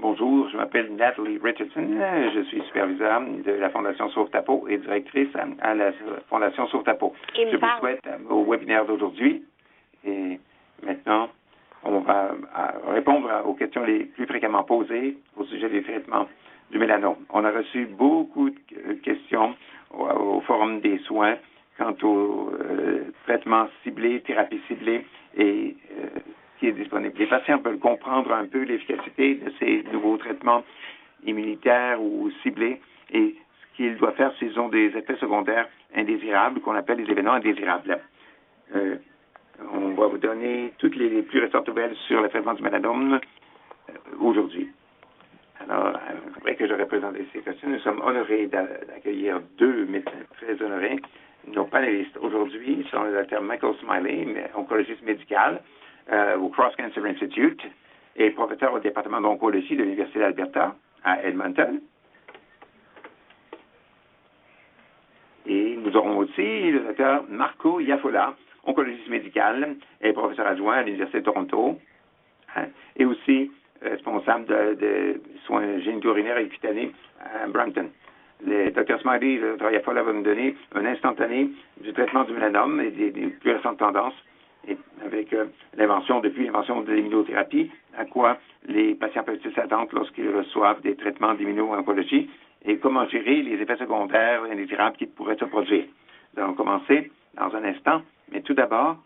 Bonjour, je m'appelle Natalie Richardson. Je suis superviseur de la Fondation Sauve ta peau et directrice à la Fondation Sauve ta peau. Je vous souhaite au webinaire d'aujourd'hui. Et maintenant, on va répondre aux questions les plus fréquemment posées au sujet des traitements du mélanome. On a reçu beaucoup de questions au Forum des soins quant aux traitements ciblés, thérapies ciblées et qui est disponible. Les patients veulent comprendre un peu l'efficacité de ces nouveaux traitements immunitaires ou ciblés et ce qu'ils doivent faire s'ils ont des effets secondaires indésirables qu'on appelle des événements indésirables. On va vous donner toutes les plus récentes nouvelles sur le traitement du mélanome aujourd'hui. Alors, après que j'aurais présenté ces questions, nous sommes honorés d'accueillir deux médecins très honorés. Nos panélistes aujourd'hui sont le Dr. Michael Smiley, oncologiste médical au Cross Cancer Institute et professeur au département d'oncologie de l'Université d'Alberta à Edmonton. Et nous aurons aussi le Dr. Marco Iafola, oncologiste médical et professeur adjoint à l'Université de Toronto, et aussi responsable de soins génito-urinaires et cutanés à Brampton. Le Dr. Smiley et le Dr. Iafola vont nous donner un instantané du traitement du mélanome et des plus récentes tendances, et avec depuis l'invention de l'immunothérapie, à quoi les patients peuvent s'attendre lorsqu'ils reçoivent des traitements d'immuno-oncologie et comment gérer les effets secondaires indésirables qui pourraient se produire. Nous allons commencer dans un instant, mais tout d'abord,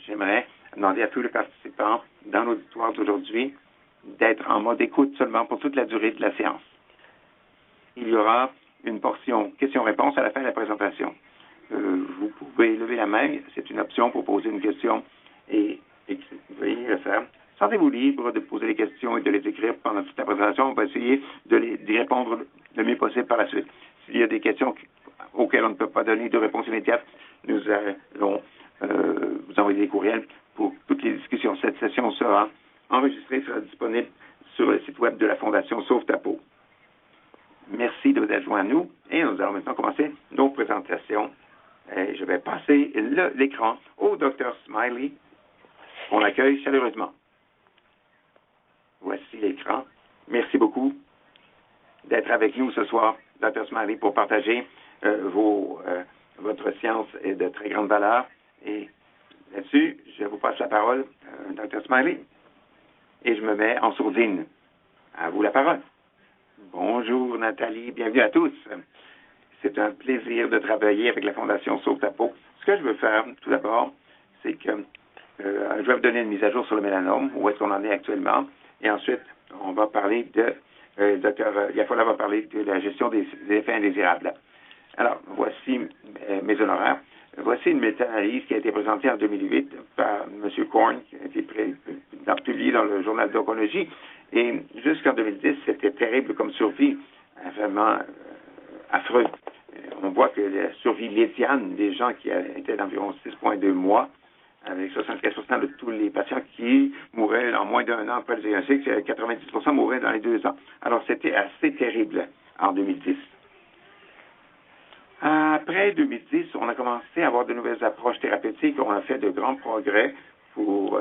j'aimerais demander à tous les participants dans l'auditoire d'aujourd'hui d'être en mode écoute seulement pour toute la durée de la séance. Il y aura une portion questions-réponses à la fin de la présentation. Vous pouvez lever la main, c'est une option pour poser une question et vous pouvez le faire. Sentez-vous libre de poser des questions et de les écrire pendant toute la présentation. On va essayer d'y répondre le mieux possible par la suite. S'il y a des questions auxquelles on ne peut pas donner de réponse immédiate, nous allons vous envoyer des courriels pour toutes les discussions. Cette session sera enregistrée, sera disponible sur le site web de la Fondation Sauve ta peau. Merci de vous être joints à nous et nous allons maintenant commencer nos présentations. Et je vais passer l'écran au Dr. Smiley. On l'accueille chaleureusement. Voici l'écran. Merci beaucoup d'être avec nous ce soir, Dr. Smiley, pour partager votre science est de très grande valeur. Et là-dessus, je vous passe la parole, Dr. Smiley, et je me mets en sourdine. À vous la parole. Bonjour Nathalie, bienvenue à tous. C'est un plaisir de travailler avec la Fondation Sauve ta peau. Ce que je veux faire, tout d'abord, c'est que je vais vous donner une mise à jour sur le mélanome, où est-ce qu'on en est actuellement, et ensuite, on va parler Dr. Iafola va parler de la gestion des effets indésirables. Alors, voici mes honoraires. Voici une méta-analyse qui a été présentée en 2008 par M. Korn, qui a été publiée dans le journal d'oncologie. Et jusqu'en 2010, c'était terrible comme survie, vraiment affreux. On voit que la survie médiane des gens qui étaient d'environ 6,2 mois, avec 75% de tous les patients qui mouraient en moins d'un an après le diagnostic, 90% mouraient dans les 2 ans. Alors, c'était assez terrible en 2010. Après 2010, on a commencé à avoir de nouvelles approches thérapeutiques. On a fait de grands progrès pour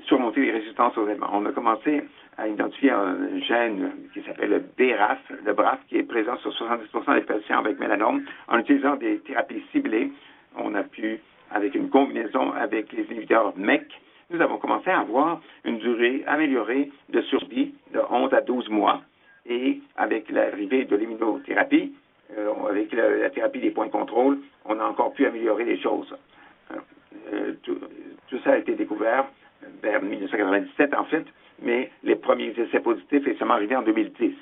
surmonter les résistances aux aliments. On a commencé à identifier un gène qui s'appelle le BRAF, qui est présent sur 70% des patients avec mélanome. En utilisant des thérapies ciblées, on a pu, avec une combinaison avec les inhibiteurs MEK, nous avons commencé à avoir une durée améliorée de survie de 11 à 12 mois. Et avec l'arrivée de l'immunothérapie, avec la thérapie des points de contrôle, on a encore pu améliorer les choses. Tout ça a été découvert vers 1997 en fait, mais les premiers essais positifs sont seulement arrivés en 2010.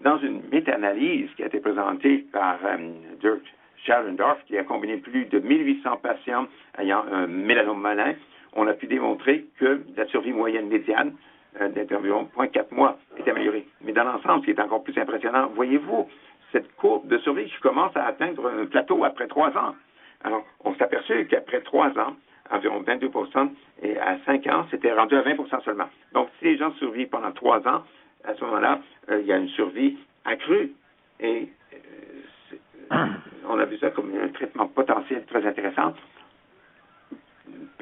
Dans une méta-analyse qui a été présentée par Dirk Schellendorf, qui a combiné plus de 1800 patients ayant un mélanome malin, on a pu démontrer que la survie moyenne médiane d'environ 0,4 mois est améliorée. Mais dans l'ensemble, ce qui est encore plus impressionnant, voyez-vous, cette courbe de survie qui commence à atteindre un plateau après 3 ans. Alors, on s'est aperçu qu'après 3 ans, environ 22%, et à 5 ans, c'était rendu à 20% seulement. Donc, si les gens survivent pendant 3 ans, à ce moment-là, il y a une survie accrue. Et on a vu ça comme un traitement potentiel très intéressant.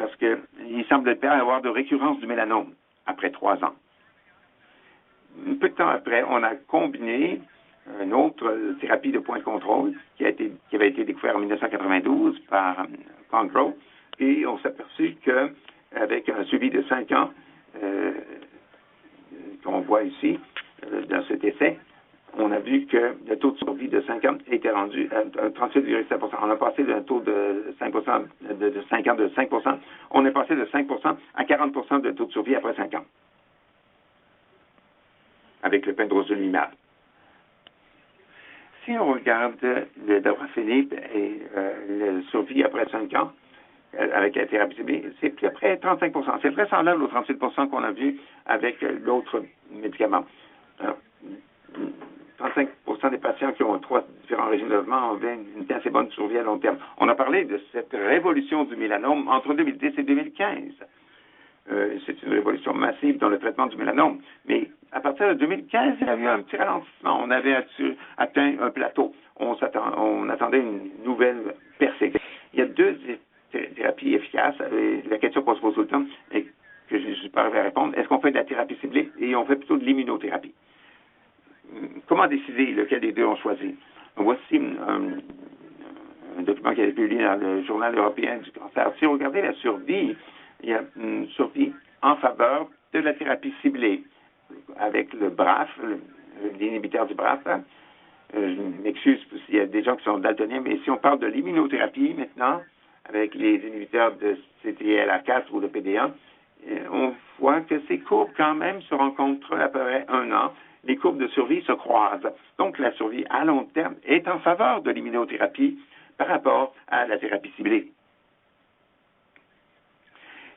parce qu'il semble pas y avoir de récurrence du mélanome après 3 ans. Un peu de temps après, on a combiné une autre thérapie de point de contrôle qui avait été découverte en 1992 par Congrove, et on s'est aperçu qu'avec un suivi de 5 ans, qu'on voit ici, dans cet essai, on a vu que le taux de survie de 5 ans était rendu à 38,7%. On a passé d'un taux de 5%, de 5 ans de 5%, on est passé de 5% à 40% de taux de survie après 5 ans, avec le pindrosulimab. Si on regarde le dabrafenib et la survie après 5 ans, avec la thérapie ciblée, c'est plus près 35%. C'est très semblable aux 38% qu'on a vu avec l'autre médicament. Alors, 35% des patients qui ont 3 différents régimes de développement ont une assez bonne survie à long terme. On a parlé de cette révolution du mélanome entre 2010 et 2015. C'est une révolution massive dans le traitement du mélanome. Mais à partir de 2015, il y a eu un petit ralentissement. On avait atteint un plateau. On attendait une nouvelle percée. Il y a 2 thérapies efficaces. La question qu'on se pose tout le temps et que je ne suis pas arrivé à répondre, est-ce qu'on fait de la thérapie ciblée et on fait plutôt de l'immunothérapie? Comment décider lequel des deux on choisit? Voici un document qui a été publié dans le Journal européen du cancer. Si vous regardez la survie, il y a une survie en faveur de la thérapie ciblée avec le BRAF, l'inhibiteur du BRAF. Je m'excuse s'il y a des gens qui sont daltoniens, mais si on parle de l'immunothérapie maintenant, avec les inhibiteurs de CTLA4 ou de PD1, on voit que ces courbes quand même se rencontrent à peu près 1 an. Les courbes de survie se croisent. Donc, la survie à long terme est en faveur de l'immunothérapie par rapport à la thérapie ciblée.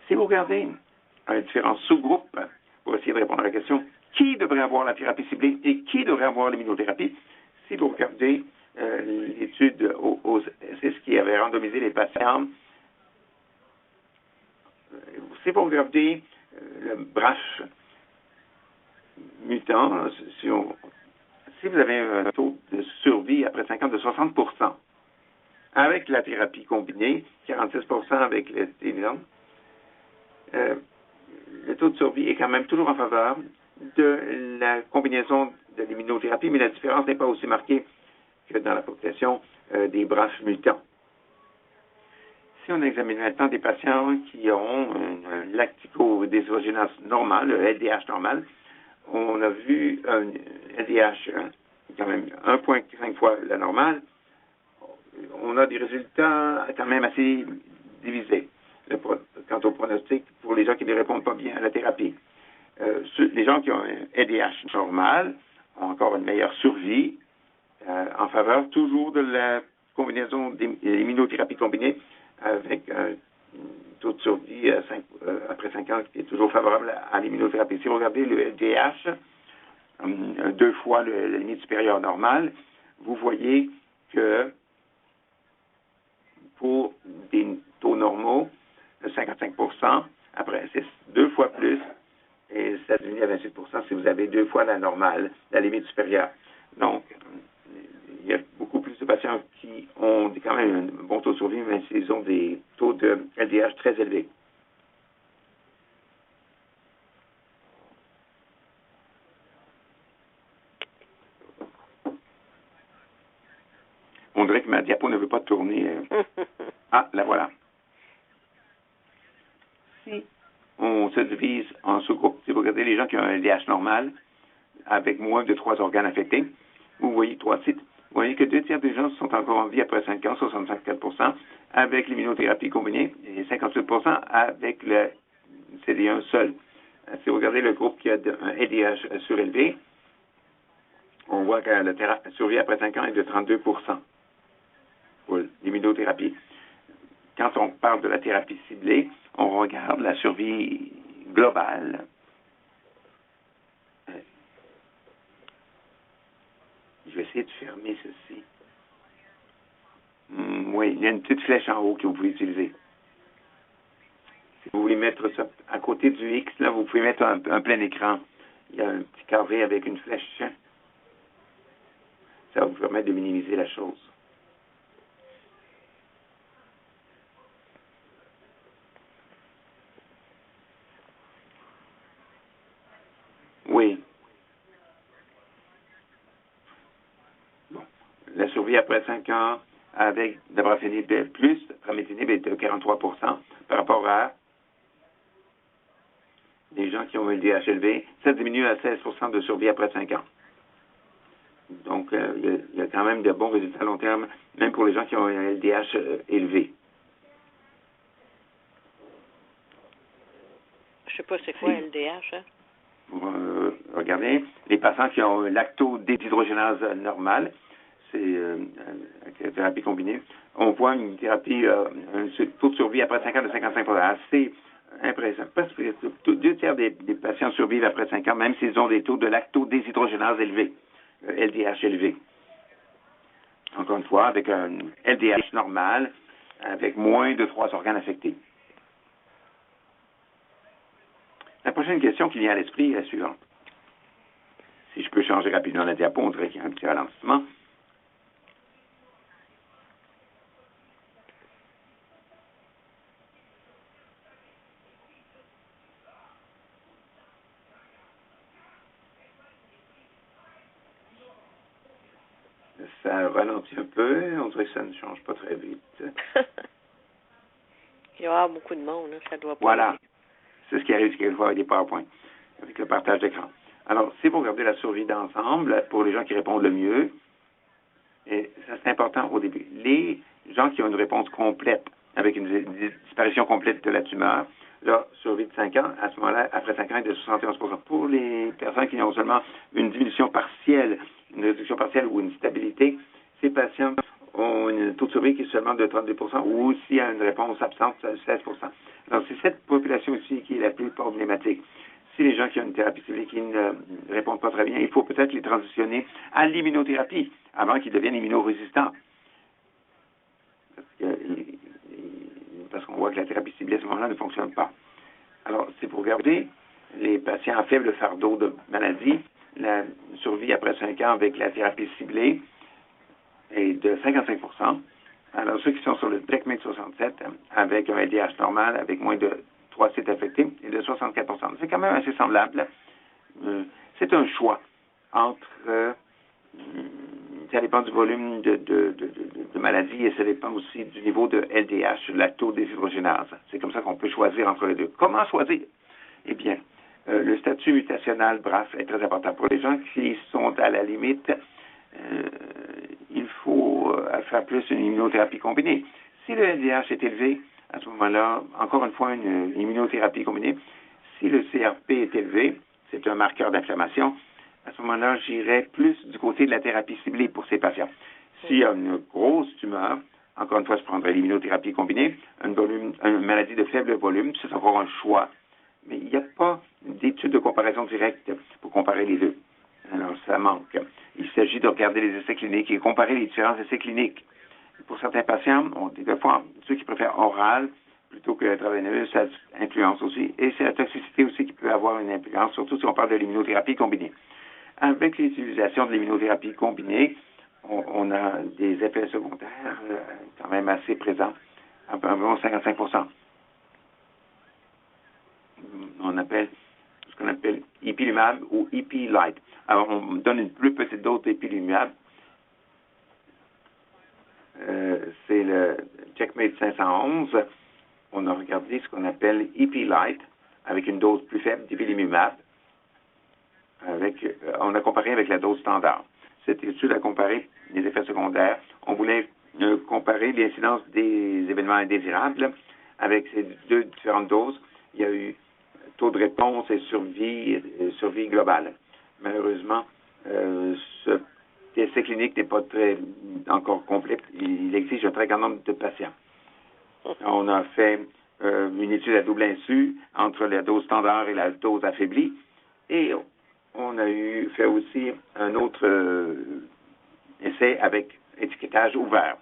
Si vous regardez les différents sous-groupes pour essayer de répondre à la question qui devrait avoir la thérapie ciblée et qui devrait avoir l'immunothérapie, si vous regardez l'étude c'est ce qui avait randomisé les patients, si vous regardez le BRAF mutant, si vous avez un taux de survie après 5 ans de 60%, avec la thérapie combinée, 46% avec le Téléon, le taux de survie est quand même toujours en faveur de la combinaison de l'immunothérapie, mais la différence n'est pas aussi marquée que dans la population des BRAF mutants. Si on examine maintenant des patients qui ont une lacticodésodéginase normale, le LDH normal, on a vu un LDH quand même 1,5 fois la normale. On a des résultats quand même assez divisés quant au pronostic pour les gens qui ne répondent pas bien à la thérapie. Les gens qui ont un LDH normal ont encore une meilleure survie en faveur toujours de la combinaison d'immunothérapie combinée avec un taux de survie après 5 ans qui est toujours favorable à l'immunothérapie. Si vous regardez le LDH, 2 fois la limite supérieure normale, vous voyez que pour des taux normaux, 55%, après c'est 2 fois plus, et ça diminue à 28% si vous avez 2 fois la normale, la limite supérieure. Donc, il y a beaucoup plus de patients qui ont quand même un bon taux de survie, mais s'ils ont des taux de LDH très élevés. On dirait que ma diapo ne veut pas tourner. Ah, la voilà. Si on se divise en sous-groupes, si vous regardez les gens qui ont un LDH normal, avec moins de 3 organes affectés, vous voyez 3 sites. Vous voyez que 2 tiers des gens sont encore en vie après 5 ans, 64%, avec l'immunothérapie combinée, et 58% avec le CD1 seul. Si vous regardez le groupe qui a un LDH surélevé, on voit que la survie après 5 ans est de 32% pour l'immunothérapie. Quand on parle de la thérapie ciblée, on regarde la survie globale. Je vais essayer de fermer ceci. Oui, il y a une petite flèche en haut que vous pouvez utiliser. Si vous voulez mettre ça à côté du X, là, vous pouvez mettre un plein écran. Il y a un petit carré avec une flèche. Ça va vous permettre de minimiser la chose. survie après 5 ans avec dabrafenib plus trametinib est de 43 par rapport à les gens qui ont un LDH élevé. Ça diminue à 16 de survie après 5 ans. Donc, il y a quand même de bons résultats à long terme, même pour les gens qui ont un LDH élevé. Je ne sais pas c'est quoi LDH, hein? Regardez, les patients qui ont un lactodéshydrogénase normale, c'est avec la thérapie combinée, on voit une thérapie, un taux de survie après 5 ans de 55 assez impressionnant. Presque 2 tiers des patients survivent après 5 ans, même s'ils ont des taux de lactodéshydrogénase élevés, LDH élevé. Encore une fois, avec un LDH normal, avec moins de 3 organes affectés. La prochaine question qui vient à l'esprit est la suivante. Si je peux changer rapidement la diapo, on dirait qu'il y a un petit ralentissement. Ça ralentit un peu, on dirait que ça ne change pas très vite. Il y aura beaucoup de monde, hein, ça doit pas. Voilà. C'est ce qui arrive quelquefois avec des PowerPoint, avec le partage d'écran. Alors, si vous regardez la survie d'ensemble, pour les gens qui répondent le mieux, et ça c'est important au début, les gens qui ont une réponse complète, avec une disparition complète de la tumeur, leur survie de 5 ans, à ce moment-là, après 5 ans, est de 71 pour les personnes qui ont seulement une diminution partielle, une réduction partielle ou une stabilité, ces patients ont un taux de survie qui est seulement de 32 ou aussi à une réponse absente de 16 Alors, c'est cette population aussi qui est la plus problématique. Si les gens qui ont une thérapie ciblée qui ne répondent pas très bien, il faut peut-être les transitionner à l'immunothérapie avant qu'ils deviennent immunorésistants. Parce qu'on voit que la thérapie ciblée à ce moment-là ne fonctionne pas. Alors, si vous regardez les patients à faible fardeau de maladie, la survie après 5 ans avec la thérapie ciblée est de 55 Alors, ceux qui sont sur le TechMate 67 avec un LDH normal, avec moins de 3 sites affectés, est de 64 C'est quand même assez semblable. C'est un choix entre... ça dépend du volume de maladie et ça dépend aussi du niveau de LDH, lactodéshydrogénase. C'est comme ça qu'on peut choisir entre les deux. Comment choisir? Eh bien, le statut mutationnel BRAF est très important. Pour les gens qui sont à la limite, il faut faire plus une immunothérapie combinée. Si le LDH est élevé, à ce moment-là, encore une fois, une immunothérapie combinée. Si le CRP est élevé, c'est un marqueur d'inflammation, à ce moment-là, j'irais plus du côté de la thérapie ciblée pour ces patients. S'il y a une grosse tumeur, encore une fois, je prendrais l'immunothérapie combinée, une maladie de faible volume, c'est encore un choix. Mais il n'y a pas d'études de comparaison directe pour comparer les deux. Alors, ça manque. Il s'agit de regarder les essais cliniques et comparer les différents essais cliniques. Pour certains patients, des fois, ceux qui préfèrent oral plutôt que intraveineuse, ça influence aussi. Et c'est la toxicité aussi qui peut avoir une influence, surtout si on parle de l'immunothérapie combinée. Avec l'utilisation de l'immunothérapie combinée, on a des effets secondaires quand même assez présents, environ 55 On appelle ce qu'on appelle ipilimumab ou ipi-light. Alors, on donne une plus petite dose d'ipilimumab. C'est le Checkmate 511. On a regardé ce qu'on appelle ipi-light avec une dose plus faible d'ipilimumab. On a comparé avec la dose standard. Cette étude a comparé les effets secondaires. On voulait comparer l'incidence des événements indésirables avec ces deux différentes doses. Il y a eu taux de réponse et survie globale. Malheureusement, ce essai clinique n'est pas encore complet. Il exige un très grand nombre de patients. On a fait une étude à double insu entre la dose standard et la dose affaiblie. Et on a fait aussi un autre essai avec étiquetage ouvert.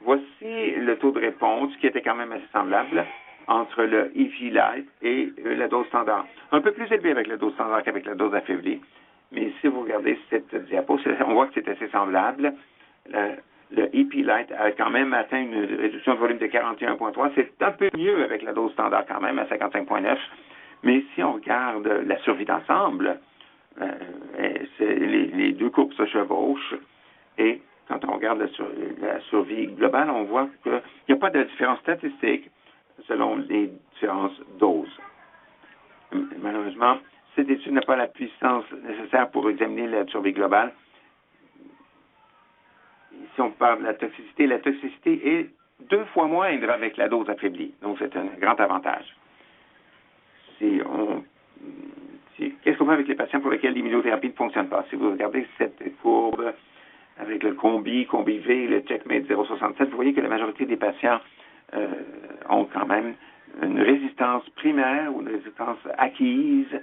Voici le taux de réponse qui était quand même assez semblable entre le Ipi-Light et la dose standard. Un peu plus élevé avec la dose standard qu'avec la dose affaiblie. Mais si vous regardez cette diapo, on voit que c'est assez semblable. Le Ipi-Light a quand même atteint une réduction de volume de 41,3. C'est un peu mieux avec la dose standard quand même, à 55,9. Mais si on regarde la survie d'ensemble, les deux courbes se chevauchent et quand on regarde la survie globale, on voit qu'il n'y a pas de différence statistique selon les différentes doses. Malheureusement, cette étude n'a pas la puissance nécessaire pour examiner la survie globale. Si on parle de la toxicité est 2 fois moindre avec la dose affaiblie. Donc, c'est un grand avantage. Qu'est-ce qu'on fait avec les patients pour lesquels l'immunothérapie ne fonctionne pas? Si vous regardez cette courbe avec le Combi-V, le Checkmate 067, vous voyez que la majorité des patients ont quand même une résistance primaire ou une résistance acquise.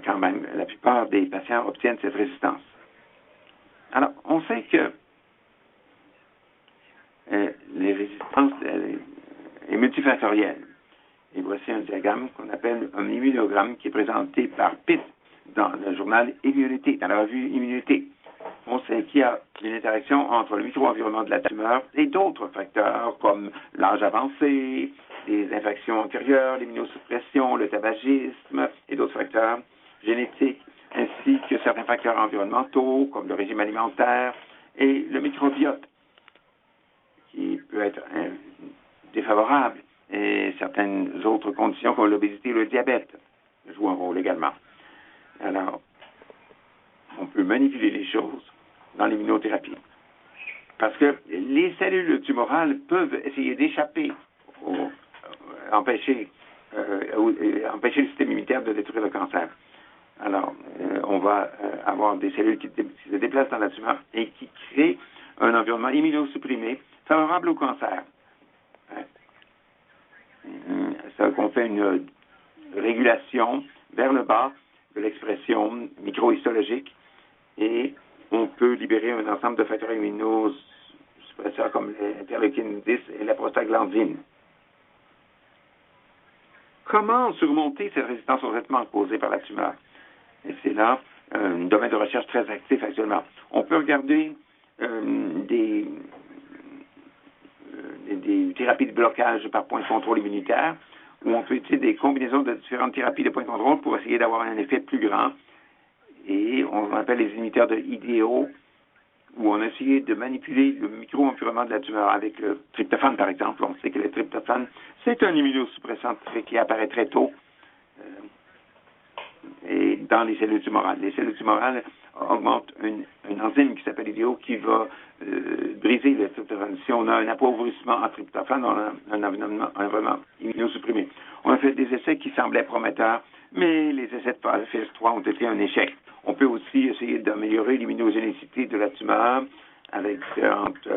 Quand même, la plupart des patients obtiennent cette résistance. Alors, on sait que les résistances est multifactorielle. Et voici un diagramme qu'on appelle un immunogramme qui est présenté par Pitt dans le journal Immunité, dans la revue Immunité. On sait qu'il y a une interaction entre le micro-environnement de la tumeur et d'autres facteurs comme l'âge avancé, les infections antérieures, l'immunosuppression, le tabagisme et d'autres facteurs génétiques, ainsi que certains facteurs environnementaux comme le régime alimentaire et le microbiote, qui peut être défavorable, et certaines autres conditions comme l'obésité et le diabète jouent un rôle également. Alors, on peut manipuler les choses dans l'immunothérapie. Parce que les cellules tumorales peuvent essayer d'échapper, empêcher le système immunitaire de détruire le cancer. Alors, on va avoir des cellules qui se déplacent dans la tumeur et qui créent un environnement immunosupprimé favorable au cancer. Ça qu'on fait une régulation vers le bas de l'expression microhistologique et on peut libérer un ensemble de facteurs immunosuppresseurs comme l'interleukine 10 et la prostaglandine. Comment surmonter cette résistance au traitement causée par la tumeur? Et c'est là un domaine de recherche très actif actuellement. On peut regarder des thérapies de blocage par point de contrôle immunitaire, où on peut utiliser des combinaisons de différentes thérapies de point de contrôle pour essayer d'avoir un effet plus grand. Et on appelle les inhibiteurs de IDO, où on a essayé de manipuler le micro-environnement de la tumeur avec le tryptophane, par exemple. On sait que le tryptophane, c'est un immunosuppressant qui apparaît très tôt et dans les cellules tumorales. Les cellules tumorales augmentent une enzyme qui s'appelle IDO qui va briser le tryptophane. Si on a un appauvrissement en tryptophane, on a un environnement immunosupprimé. On a fait des essais qui semblaient prometteurs, mais les essais de phase 3 ont été un échec. On peut aussi essayer d'améliorer l'immunogénicité de la tumeur avec différentes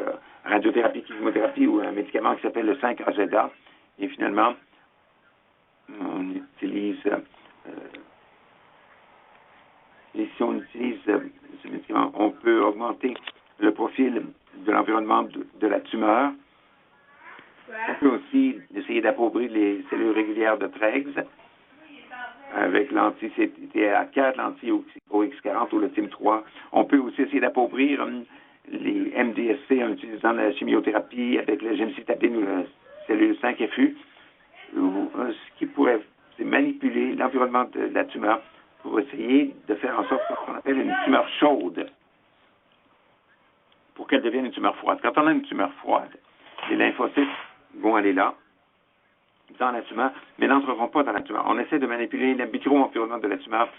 radiothérapies, chimiothérapie ou un médicament qui s'appelle le 5-AZA. Et finalement, on utilise si on utilise ce médicament, on peut augmenter le profil de l'environnement de la tumeur. On peut aussi essayer d'appauvrir les cellules régulières de Tregs avec l'anti-CTLA4, l'anti-OX40 ou le TIM3. On peut aussi essayer d'appauvrir les MDSC en utilisant la chimiothérapie avec le gemcitabine ou la cellule 5FU. Ce qui pourrait manipuler l'environnement de la tumeur pour essayer de faire en sorte qu'on appelle une tumeur chaude pour qu'elle devienne une tumeur froide. Quand on a une tumeur froide, les lymphocytes vont aller là, dans la tumeur, mais n'entreront pas dans la tumeur. On essaie de manipuler le micro-environnement de la tumeur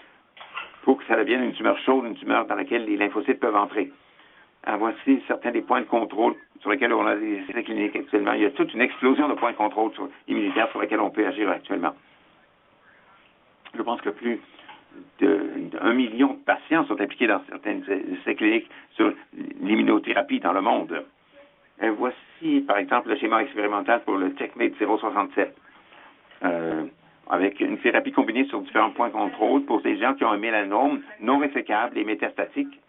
pour que ça devienne une tumeur chaude, une tumeur dans laquelle les lymphocytes peuvent entrer. Alors, voici certains des points de contrôle sur lesquels on a des essais cliniques actuellement. Il y a toute une explosion de points de contrôle immunitaires sur lesquels on peut agir actuellement. Je pense que plus d'1 million de patients sont impliqués dans certains essais cliniques sur l'immunothérapie dans le monde. Et voici, par exemple, le schéma expérimental pour le Checkmate 067, avec une thérapie combinée sur différents points de contrôle pour des gens qui ont un mélanome non résécable et métastatique.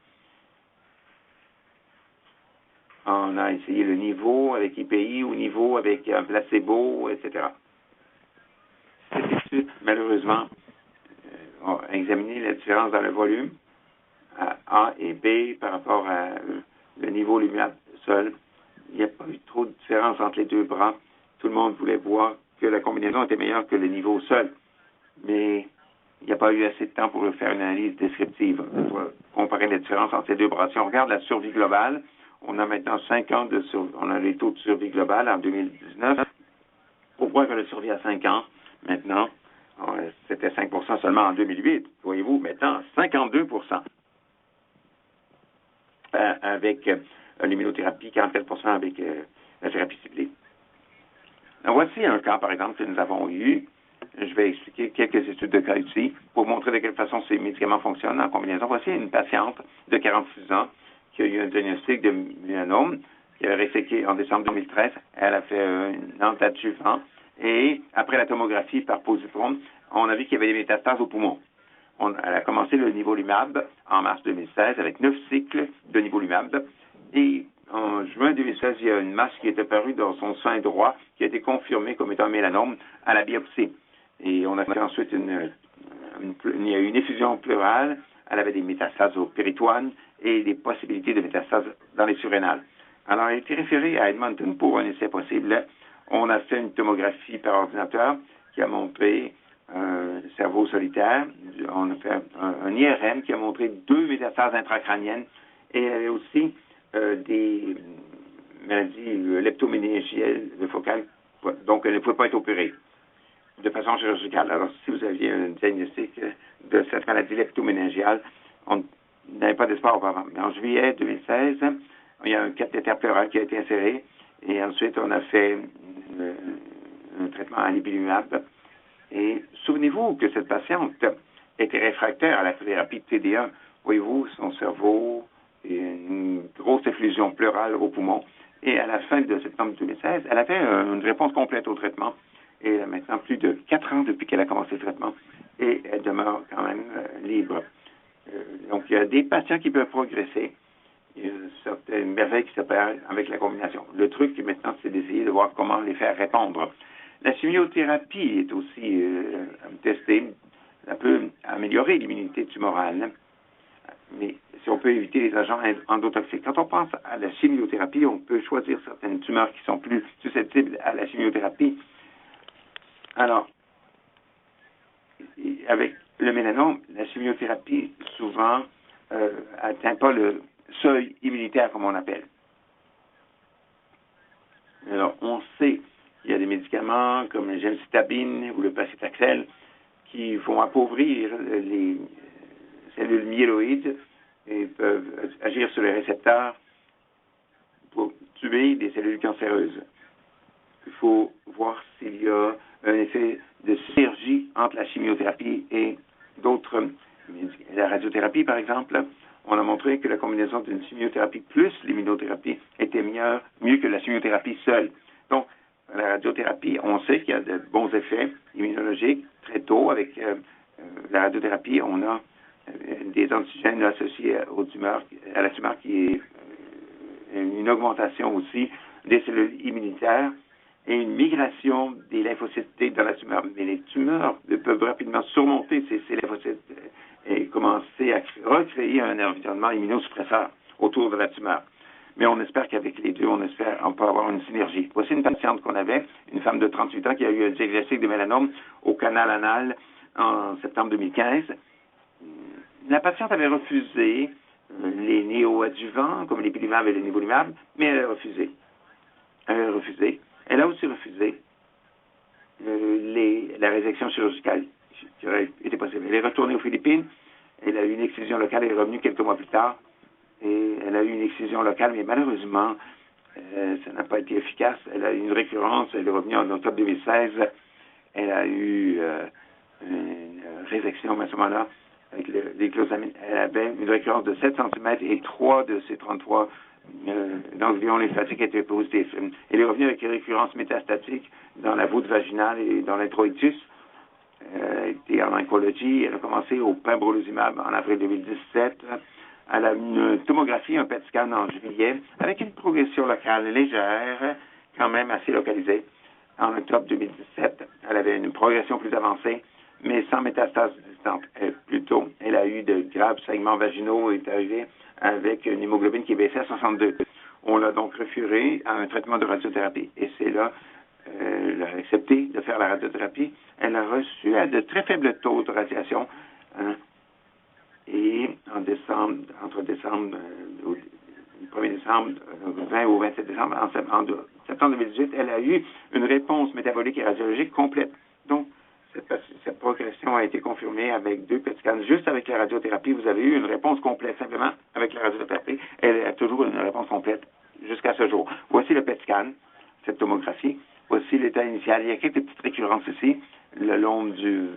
On a essayé le niveau avec IPI ou niveau avec un placebo, etc. Cette étude, malheureusement, a examiné la différence dans le volume A et B par rapport à le niveau luminal seul. Il n'y a pas eu trop de différence entre les deux bras. Tout le monde voulait voir que la combinaison était meilleure que le niveau seul. Mais il n'y a pas eu assez de temps pour faire une analyse descriptive. On va comparer les différences entre ces deux bras. Si on regarde la survie globale, on a maintenant 5 ans de survie. On a les taux de survie globale en 2019. Pourquoi qu'on a survie à 5 ans maintenant? C'était 5% seulement en 2008. Voyez-vous, maintenant, 52% avec l'immunothérapie, 44% avec la thérapie ciblée. Alors, voici un cas, par exemple, que nous avons eu. Je vais expliquer quelques études de cas ici pour montrer de quelle façon ces médicaments fonctionnent en combinaison. Voici une patiente de 46 ans qui a eu un diagnostic de mélanome qui a réséqué en décembre 2013. Elle a fait un adjuvant et après la tomographie par positrone, on a vu qu'il y avait des métastases au poumon. Elle a commencé le nivolumab en mars 2016 avec 9 cycles de nivolumab et en juin 2016, il y a une masse qui est apparue dans son sein droit qui a été confirmée comme étant un mélanome à la biopsie. Et on a fait ensuite il y a eu une effusion pleurale. Elle avait des métastases au péritoine et des possibilités de métastases dans les surrénales. Alors, elle a été référée à Edmonton pour un essai possible. On a fait une tomographie par ordinateur qui a montré un cerveau solitaire. On a fait un IRM qui a montré 2 métastases intracrâniennes et elle avait aussi des maladies leptoméningielles focales, donc elle ne pouvait pas être opérée de façon chirurgicale. Alors, si vous aviez un diagnostic de cette maladie leptoméningiale, on n'avait pas d'espoir auparavant. Mais en juillet 2016, il y a un cathéter pleural qui a été inséré et ensuite on a fait un traitement à l'ipilimumab. Et souvenez-vous que cette patiente était réfractaire à la thérapie de TD1. Voyez-vous, son cerveau et une grosse effusion pleurale au poumon. Et à la fin de septembre 2016, elle avait une réponse complète au traitement. Et elle a maintenant plus de 4 ans depuis qu'elle a commencé le traitement. Et elle demeure quand même libre. Donc, il y a des patients qui peuvent progresser. Il y a certaines merveilles qui s'opèrent avec la combinaison. Le truc maintenant, c'est d'essayer de voir comment les faire répondre. La chimiothérapie est aussi testée. Ça peut améliorer l'immunité tumorale. Mais si on peut éviter les agents endotoxiques. Quand on pense à la chimiothérapie, on peut choisir certaines tumeurs qui sont plus susceptibles à la chimiothérapie. Alors, avec le mélanome, la chimiothérapie, souvent, n'atteint pas le seuil immunitaire, comme on appelle. Alors, on sait qu'il y a des médicaments comme le gemcitabine ou le paclitaxel qui vont appauvrir les cellules myéloïdes et peuvent agir sur les récepteurs pour tuer des cellules cancéreuses. Il faut voir s'il y a un effet de synergie entre la chimiothérapie et d'autres. La radiothérapie, par exemple, on a montré que la combinaison d'une chimiothérapie plus l'immunothérapie était mieux que la chimiothérapie seule. Donc, la radiothérapie, on sait qu'il y a de bons effets immunologiques très tôt. Avec la radiothérapie, on a des antigènes associés aux tumeurs, à la tumeur qui est une augmentation aussi des cellules immunitaires et une migration des lymphocytes T dans la tumeur. Mais les tumeurs peuvent rapidement surmonter ces lymphocytes et commencer à recréer un environnement immunosuppresseur autour de la tumeur. Mais on espère qu'avec les deux, on peut avoir une synergie. Voici une patiente qu'on avait, une femme de 38 ans qui a eu un diagnostic de mélanome au canal anal en septembre 2015. La patiente avait refusé les néoadjuvants, comme l'ipilimumab et le nivolumab, mais elle a refusé. Elle a aussi refusé la résection chirurgicale qui aurait été possible. Elle est retournée aux Philippines, elle a eu une excision locale, elle est revenue quelques mois plus tard, et elle a eu une excision locale, mais malheureusement, ça n'a pas été efficace. Elle a eu une récurrence, elle est revenue en octobre 2016, elle a eu une résection à ce moment-là, avec les closamines. Elle avait une récurrence de 7 cm et 3 de ces 33 ganglions lymphatiques étaient positifs. Elle est revenue avec une récurrence métastatique dans la voûte vaginale et dans l'introïtus. Elle était en oncologie. Elle a commencé au pembrolizumab en avril 2017. Elle a une tomographie, un PET scan en juillet, avec une progression locale légère, quand même assez localisée. En octobre 2017, elle avait une progression plus avancée, mais sans métastase distante. Elle a eu de graves saignements vaginaux et est arrivée avec une hémoglobine qui baissait à 62. On l'a donc référée à un traitement de radiothérapie. Et c'est là elle a accepté de faire la radiothérapie. Elle a reçu à de très faibles taux de radiation. Et entre le 1er décembre, 20 au 27 décembre, en septembre 2018, elle a eu une réponse métabolique et radiologique complète. Donc, cette progression a été confirmée avec 2 PET scans. Juste avec la radiothérapie, vous avez eu une réponse complète. Simplement, avec la radiothérapie, elle a toujours une réponse complète jusqu'à ce jour. Voici le PET scan, cette tomographie. Voici l'état initial. Il y a quelques petites récurrences ici, le long du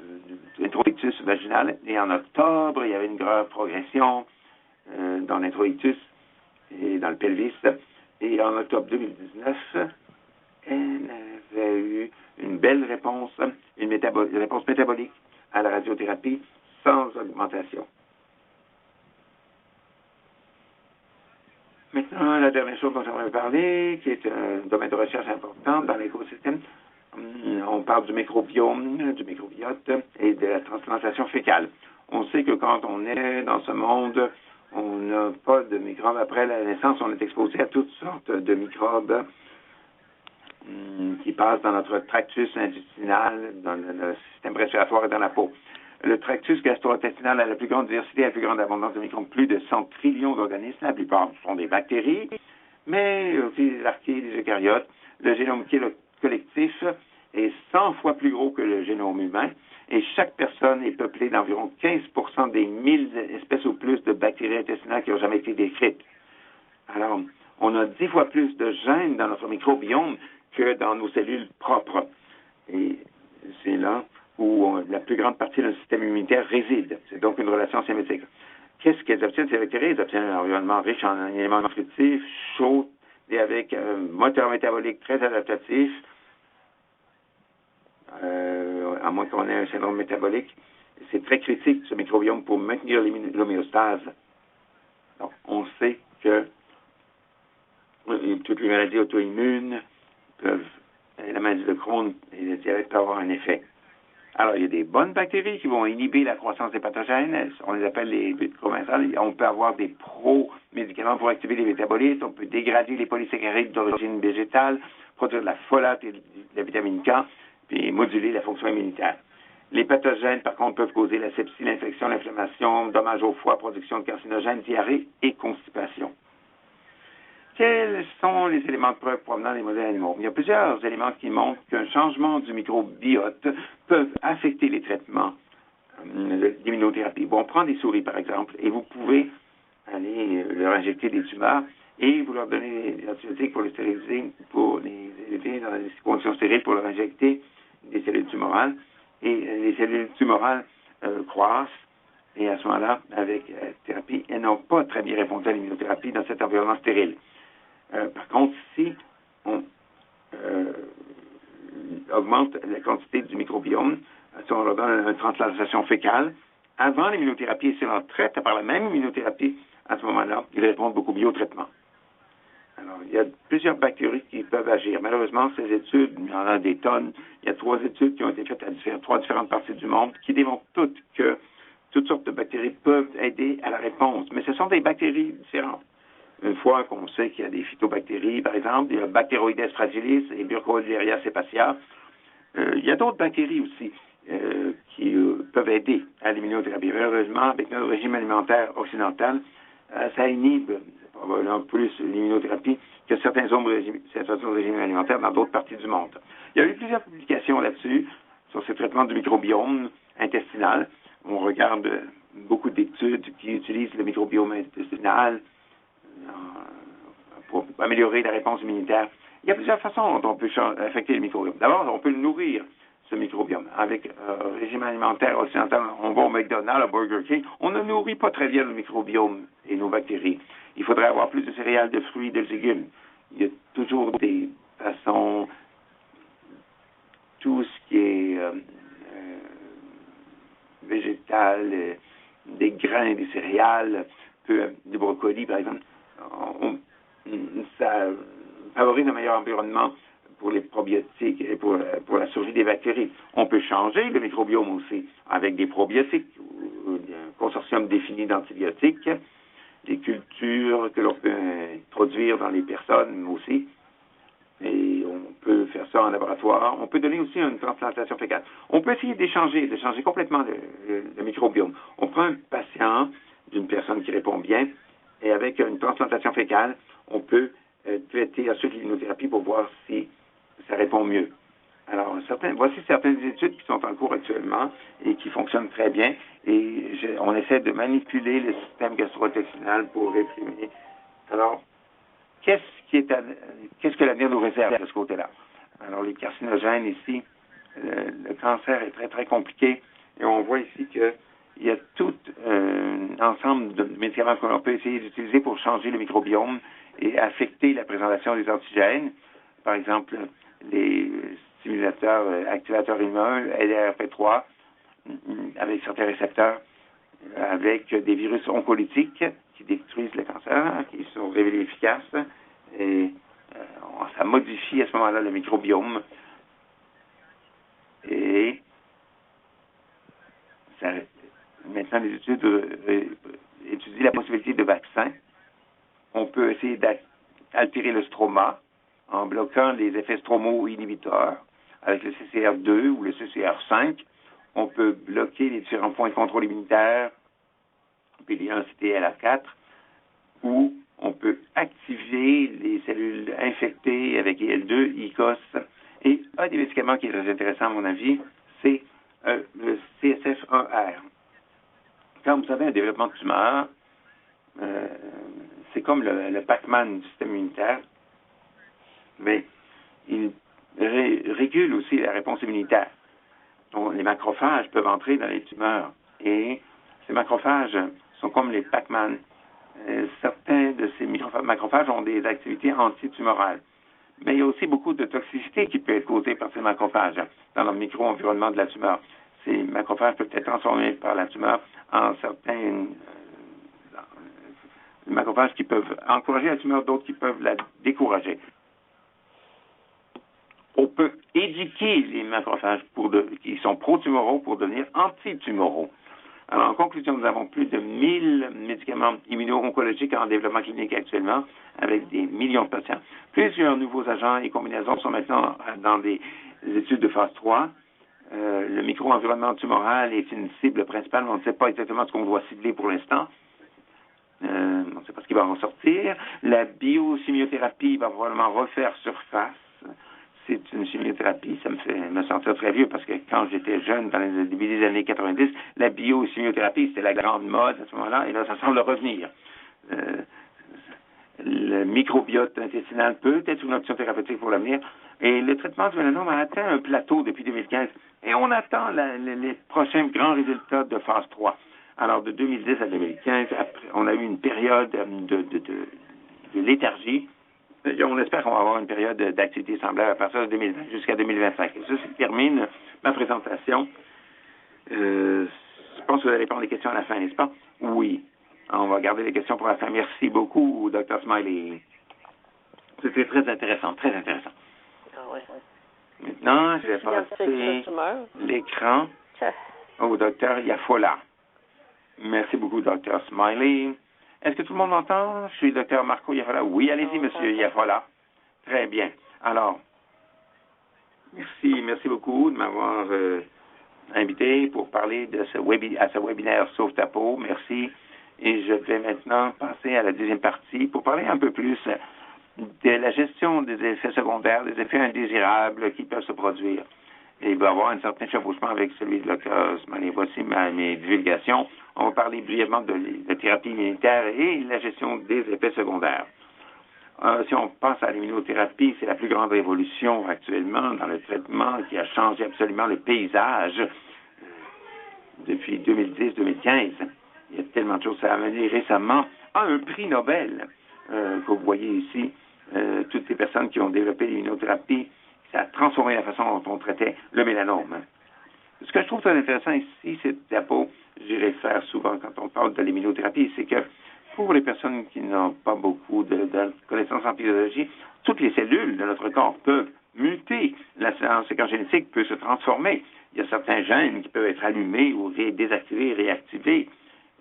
introictus vaginal. Et en octobre, il y avait une grave progression dans l'introictus et dans le pelvis. Et en octobre 2019, elle avait eu une belle réponse, une réponse métabolique à la radiothérapie sans augmentation. Maintenant, la dernière chose dont j'aimerais parler, qui est un domaine de recherche important dans l'écosystème, on parle du microbiome, du microbiote et de la transplantation fécale. On sait que quand on est dans ce monde, on n'a pas de microbes. Après la naissance, on est exposé à toutes sortes de microbes qui passent dans notre tractus intestinal, dans le système respiratoire et dans la peau. Le tractus gastro-intestinal a la plus grande diversité et la plus grande abondance de microbes, plus de 100 trillions d'organismes. La plupart sont des bactéries, mais aussi des archées, des eucaryotes. Le génome collectif est 100 fois plus gros que le génome humain et chaque personne est peuplée d'environ 15% des 1000 espèces ou plus de bactéries intestinales qui ont jamais été décrites. Alors, on a 10 fois plus de gènes dans notre microbiome que dans nos cellules propres. Et c'est là où la plus grande partie de notre système immunitaire réside. C'est donc une relation symbiotique. Qu'est-ce qu'elles obtiennent, ces bactéries? Elles obtiennent un environnement riche en éléments nutritifs, chaud, et avec un moteur métabolique très adaptatif, à moins qu'on ait un syndrome métabolique. C'est très critique, ce microbiome, pour maintenir l'homéostase. Donc, on sait que toutes les maladies auto-immunes peuvent, la maladie de Crohn et le diabète peuvent avoir un effet. Alors, il y a des bonnes bactéries qui vont inhiber la croissance des pathogènes. On les appelle les commensales. On peut avoir des pro-médicaments pour activer les métabolites. On peut dégrader les polysaccharides d'origine végétale, produire de la folate et de la vitamine K, puis moduler la fonction immunitaire. Les pathogènes, par contre, peuvent causer la sepsie, l'infection, l'inflammation, dommages au foie, production de carcinogènes, diarrhée et constipation. Quels sont les éléments de preuve provenant des modèles animaux? Il y a plusieurs éléments qui montrent qu'un changement du microbiote peut affecter les traitements d'immunothérapie. Bon, on prend des souris, par exemple, et vous pouvez aller leur injecter des tumeurs et vous leur donnez des antibiotiques pour les stériliser, pour les élever dans des conditions stériles, pour leur injecter des cellules tumorales. Et les cellules tumorales croissent. Et à ce moment-là, avec la thérapie, elles n'ont pas très bien répondu à l'immunothérapie dans cet environnement stérile. Par contre, si on augmente la quantité du microbiome, si on leur donne une transplantation fécale, avant l'immunothérapie, et si on leur traite par la même immunothérapie, à ce moment-là, ils répondent beaucoup mieux au traitement. Alors, il y a plusieurs bactéries qui peuvent agir. Malheureusement, ces études, il y en a des tonnes. Il y a 3 études qui ont été faites à 3 différentes parties du monde qui démontrent toutes que toutes sortes de bactéries peuvent aider à la réponse. Mais ce sont des bactéries différentes. Une fois qu'on sait qu'il y a des phytobactéries, par exemple, il y a Bacteroides fragilis et Burkholderia cepacia, il y a d'autres bactéries aussi qui peuvent aider à l'immunothérapie. Heureusement, avec notre régime alimentaire occidental, ça inhibe probablement plus l'immunothérapie que certains autres régimes alimentaires dans d'autres parties du monde. Il y a eu plusieurs publications là-dessus, sur ces traitements du microbiome intestinal. On regarde beaucoup d'études qui utilisent le microbiome intestinal pour améliorer la réponse immunitaire. Il y a plusieurs façons dont on peut affecter le microbiome. D'abord, on peut le nourrir, ce microbiome. Avec un régime alimentaire occidental, on va au McDonald's, au Burger King, on ne nourrit pas très bien le microbiome et nos bactéries. Il faudrait avoir plus de céréales, de fruits, de légumes. Il y a toujours des façons, tout ce qui est végétal, des grains, des céréales, du brocoli, par exemple. Ça favorise un meilleur environnement pour les probiotiques et pour la survie des bactéries. On peut changer le microbiome aussi avec des probiotiques, un consortium défini d'antibiotiques, des cultures que l'on peut introduire dans les personnes aussi. Et on peut faire ça en laboratoire. On peut donner aussi une transplantation fécale. On peut essayer d'échanger complètement le microbiome. On prend un patient d'une personne qui répond bien et avec une transplantation fécale, on peut traiter ensuite l'immunothérapie pour voir si ça répond mieux. Alors, voici certaines études qui sont en cours actuellement et qui fonctionnent très bien. Et on essaie de manipuler le système gastro-intestinal pour réprimer. Alors, qu'est-ce que l'avenir nous réserve de ce côté-là? Alors, les carcinogènes ici, le cancer est très, très compliqué. Et on voit ici qu'il y a tout un ensemble de médicaments que l'on peut essayer d'utiliser pour changer le microbiome et affecter la présentation des antigènes. Par exemple, les stimulateurs, activateurs immuns, LRP3, avec certains récepteurs, avec des virus oncolytiques qui détruisent le cancer, qui sont révélés efficaces. Et ça modifie à ce moment-là le microbiome. Et maintenant, les études étudient la possibilité de vaccins. On peut essayer d'altérer le stroma en bloquant les effets stromo-inhibiteurs avec le CCR2 ou le CCR5. On peut bloquer les différents points de contrôle immunitaire, PD1, CTLA4, ou on peut activer les cellules infectées avec IL2, ICOS. Et un des médicaments qui est très intéressant, à mon avis, c'est le CSF1R. Quand vous avez un développement de tumeur, c'est comme le Pac-Man du système immunitaire, mais il régule aussi la réponse immunitaire. Donc, les macrophages peuvent entrer dans les tumeurs et ces macrophages sont comme les Pac-Man. Certains de ces macrophages ont des activités antitumorales. Mais il y a aussi beaucoup de toxicité qui peut être causée par ces macrophages dans le micro-environnement de la tumeur. Ces macrophages peuvent être transformés par la tumeur en certains macrophages qui peuvent encourager la tumeur, d'autres qui peuvent la décourager. On peut éduquer les macrophages qui sont pro-tumoraux pour devenir anti-tumoraux. Alors, en conclusion, nous avons plus de 1000 médicaments immuno-oncologiques en développement clinique actuellement, avec des millions de patients. Plusieurs nouveaux agents et combinaisons sont maintenant dans des études de phase 3. Le micro-environnement tumoral est une cible principale, mais on ne sait pas exactement ce qu'on doit cibler pour l'instant. On ne sait pas ce qui va en sortir. La biochimiothérapie va probablement refaire surface. C'est une chimiothérapie, ça me fait me sentir très vieux parce que quand j'étais jeune, dans les début des années 90, la biochimiothérapie, c'était la grande mode à ce moment-là, et là, ça semble revenir. Le microbiote intestinal peut être une option thérapeutique pour l'avenir, et le traitement du mélanome a atteint un plateau depuis 2015, et on attend les prochains grands résultats de phase 3. Alors, de 2010 à 2015, après, on a eu une période de léthargie. On espère qu'on va avoir une période d'activité semblable à partir de 2020 jusqu'à 2025. Et ça termine ma présentation. Je pense que vous allez prendre des questions à la fin, n'est-ce pas? Oui. On va garder les questions pour la fin. Merci beaucoup, Dr. Smiley. C'était très intéressant, très intéressant. Ah ouais. Maintenant, je vais passer l'écran au Dr. Yafola. Merci beaucoup, Dr. Smiley. Est-ce que tout le monde m'entend? Je suis Dr. Marco Yafola. Oui, allez-y, Monsieur Yafola. Très bien. Alors, merci beaucoup de m'avoir invité pour parler de ce webinaire Sauve ta peau. Merci. Et je vais maintenant passer à la deuxième partie pour parler un peu plus de la gestion des effets secondaires, des effets indésirables qui peuvent se produire. Et il va y avoir un certain chevauchement avec celui de Dr. Smiley. Voici mes divulgations. On va parler brièvement de thérapie immunitaire et la gestion des effets secondaires. Si on pense à l'immunothérapie, c'est la plus grande révolution actuellement dans le traitement qui a changé absolument le paysage depuis 2010-2015. Il y a tellement de choses. Ça a amené récemment à un prix Nobel que vous voyez ici. Toutes ces personnes qui ont développé l'immunothérapie, ça a transformé la façon dont on traitait le mélanome. Ce que je trouve très intéressant ici, c'est la peau, j'y réfère souvent quand on parle de l'immunothérapie, c'est que pour les personnes qui n'ont pas beaucoup de connaissances en biologie, toutes les cellules de notre corps peuvent muter. La séquence génétique peut se transformer. Il y a certains gènes qui peuvent être allumés ou désactivés, réactivés,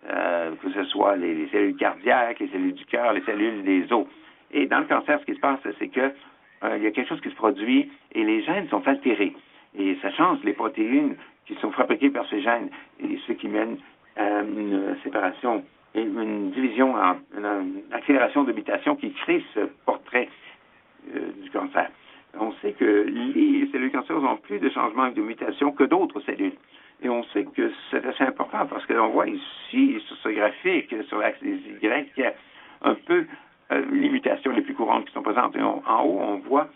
que ce soit les cellules cardiaques, les cellules du cœur, les cellules des os. Et dans le cancer, ce qui se passe, c'est que il y a quelque chose qui se produit et les gènes sont altérés. Et ça change les protéines qui sont fabriquées par ces gènes, et ce qui mène à une séparation et une division, une accélération de mutation qui crée ce portrait du cancer. On sait que les cellules cancéreuses ont plus de changements et de mutations que d'autres cellules. Et on sait que c'est assez important parce que l'on voit ici, sur ce graphique, sur l'axe des Y, qu'il y a un peu les mutations les plus courantes qui sont présentes. Et en haut, on voit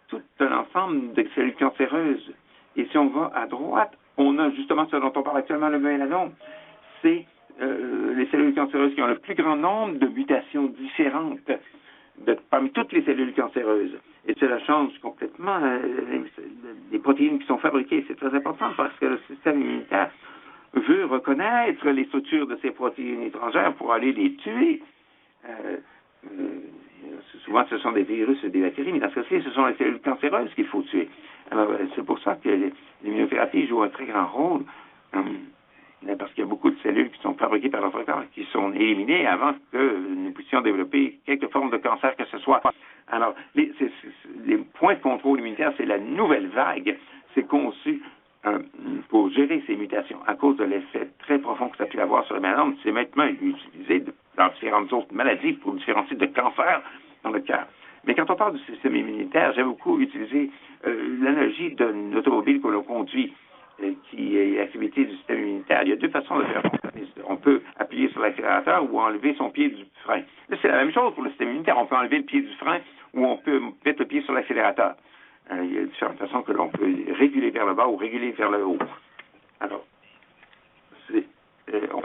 tout un ensemble de cellules cancéreuses. Et si on va à droite, on a justement ce dont on parle actuellement, le mélanome. C'est les cellules cancéreuses qui ont le plus grand nombre de mutations différentes parmi toutes les cellules cancéreuses. Et cela change complètement les protéines qui sont fabriquées. C'est très important parce que le système immunitaire veut reconnaître les structures de ces protéines étrangères pour aller les tuer. Souvent, ce sont des virus et des bactéries, mais dans ce cas-ci, ce sont les cellules cancéreuses qu'il faut tuer. Alors, c'est pour ça que l'immunothérapie joue un très grand rôle, parce qu'il y a beaucoup de cellules qui sont fabriquées par notre corps, qui sont éliminées avant que nous puissions développer quelque forme de cancer que ce soit. Alors, les points de contrôle immunitaire, c'est la nouvelle vague. C'est conçu pour gérer ces mutations. À cause de l'effet très profond que ça a pu avoir sur le mélanome, c'est maintenant utilisé dans différentes autres maladies pour différents types de cancers dans le cœur. Mais quand on parle du système immunitaire, j'aime beaucoup utiliser l'analogie d'une automobile que l'on conduit, qui est l'activité du système immunitaire. Il y a deux façons de faire fonctionner. On peut appuyer sur l'accélérateur ou enlever son pied du frein. Là, c'est la même chose pour le système immunitaire. On peut enlever le pied du frein ou on peut mettre le pied sur l'accélérateur. Il y a différentes façons que l'on peut réguler vers le bas ou réguler vers le haut. Alors,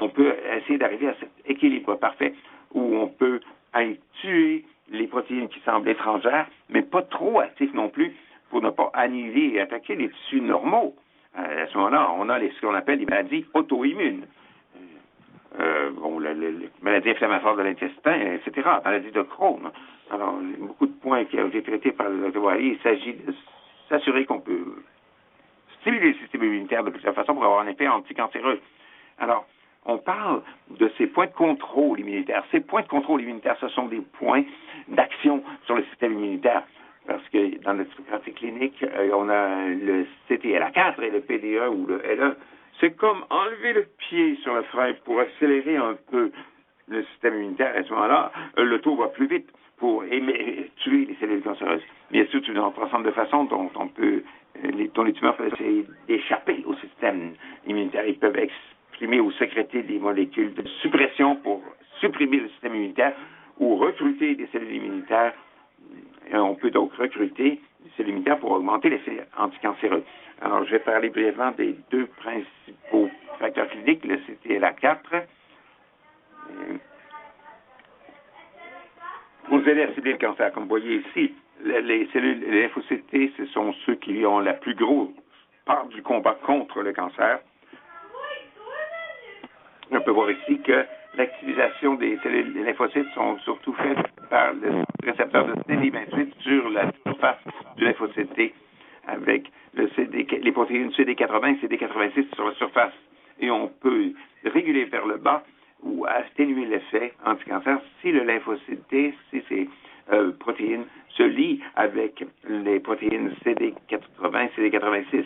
on peut essayer d'arriver à cet équilibre parfait où on peut aller tuer les protéines qui semblent étrangères, mais pas trop actifs non plus pour ne pas annihiler et attaquer les tissus normaux. À ce moment-là, on a ce qu'on appelle les maladies auto-immunes. Les maladies inflammatoires de l'intestin, etc., maladies de Crohn. Alors, il y a beaucoup de points qui ont été traités par le Dr. Wiley. Il s'agit de s'assurer qu'on peut stimuler le système immunitaire de plusieurs façons pour avoir un effet anticancéreux. Alors, on parle de ces points de contrôle immunitaire. Ces points de contrôle immunitaire, ce sont des points d'action sur le système immunitaire. Parce que dans notre pratique clinique, on a le CTLA4 et le PD1 ou le LE. C'est comme enlever le pied sur le frein pour accélérer un peu le système immunitaire. À ce moment-là, le taux va plus vite pour tuer les cellules cancéreuses. Bien sûr, il y a un ensemble de façons dont les tumeurs peuvent essayer d'échapper au système immunitaire. Ils peuvent exprimer ou sécréter des molécules de suppression pour supprimer le système immunitaire ou recruter des cellules immunitaires. On peut donc recruter des cellules immunitaires pour augmenter l'effet anticancéreux. Alors, je vais parler brièvement des deux principaux facteurs cliniques, le CTLA4. Pour nous aider à cibler le cancer, comme vous voyez ici, les cellules les lymphocytes T, ce sont ceux qui ont la plus grosse part du combat contre le cancer. On peut voir ici que l'activation des cellules des lymphocytes sont surtout faites par le récepteur de CD28 sur la surface du lymphocyte T, avec les protéines CD80 et CD86 sur la surface. Et on peut réguler vers le bas ou atténuer l'effet anticancer si le lymphocyte T, si ces protéines se lient avec les protéines CD80, CD86.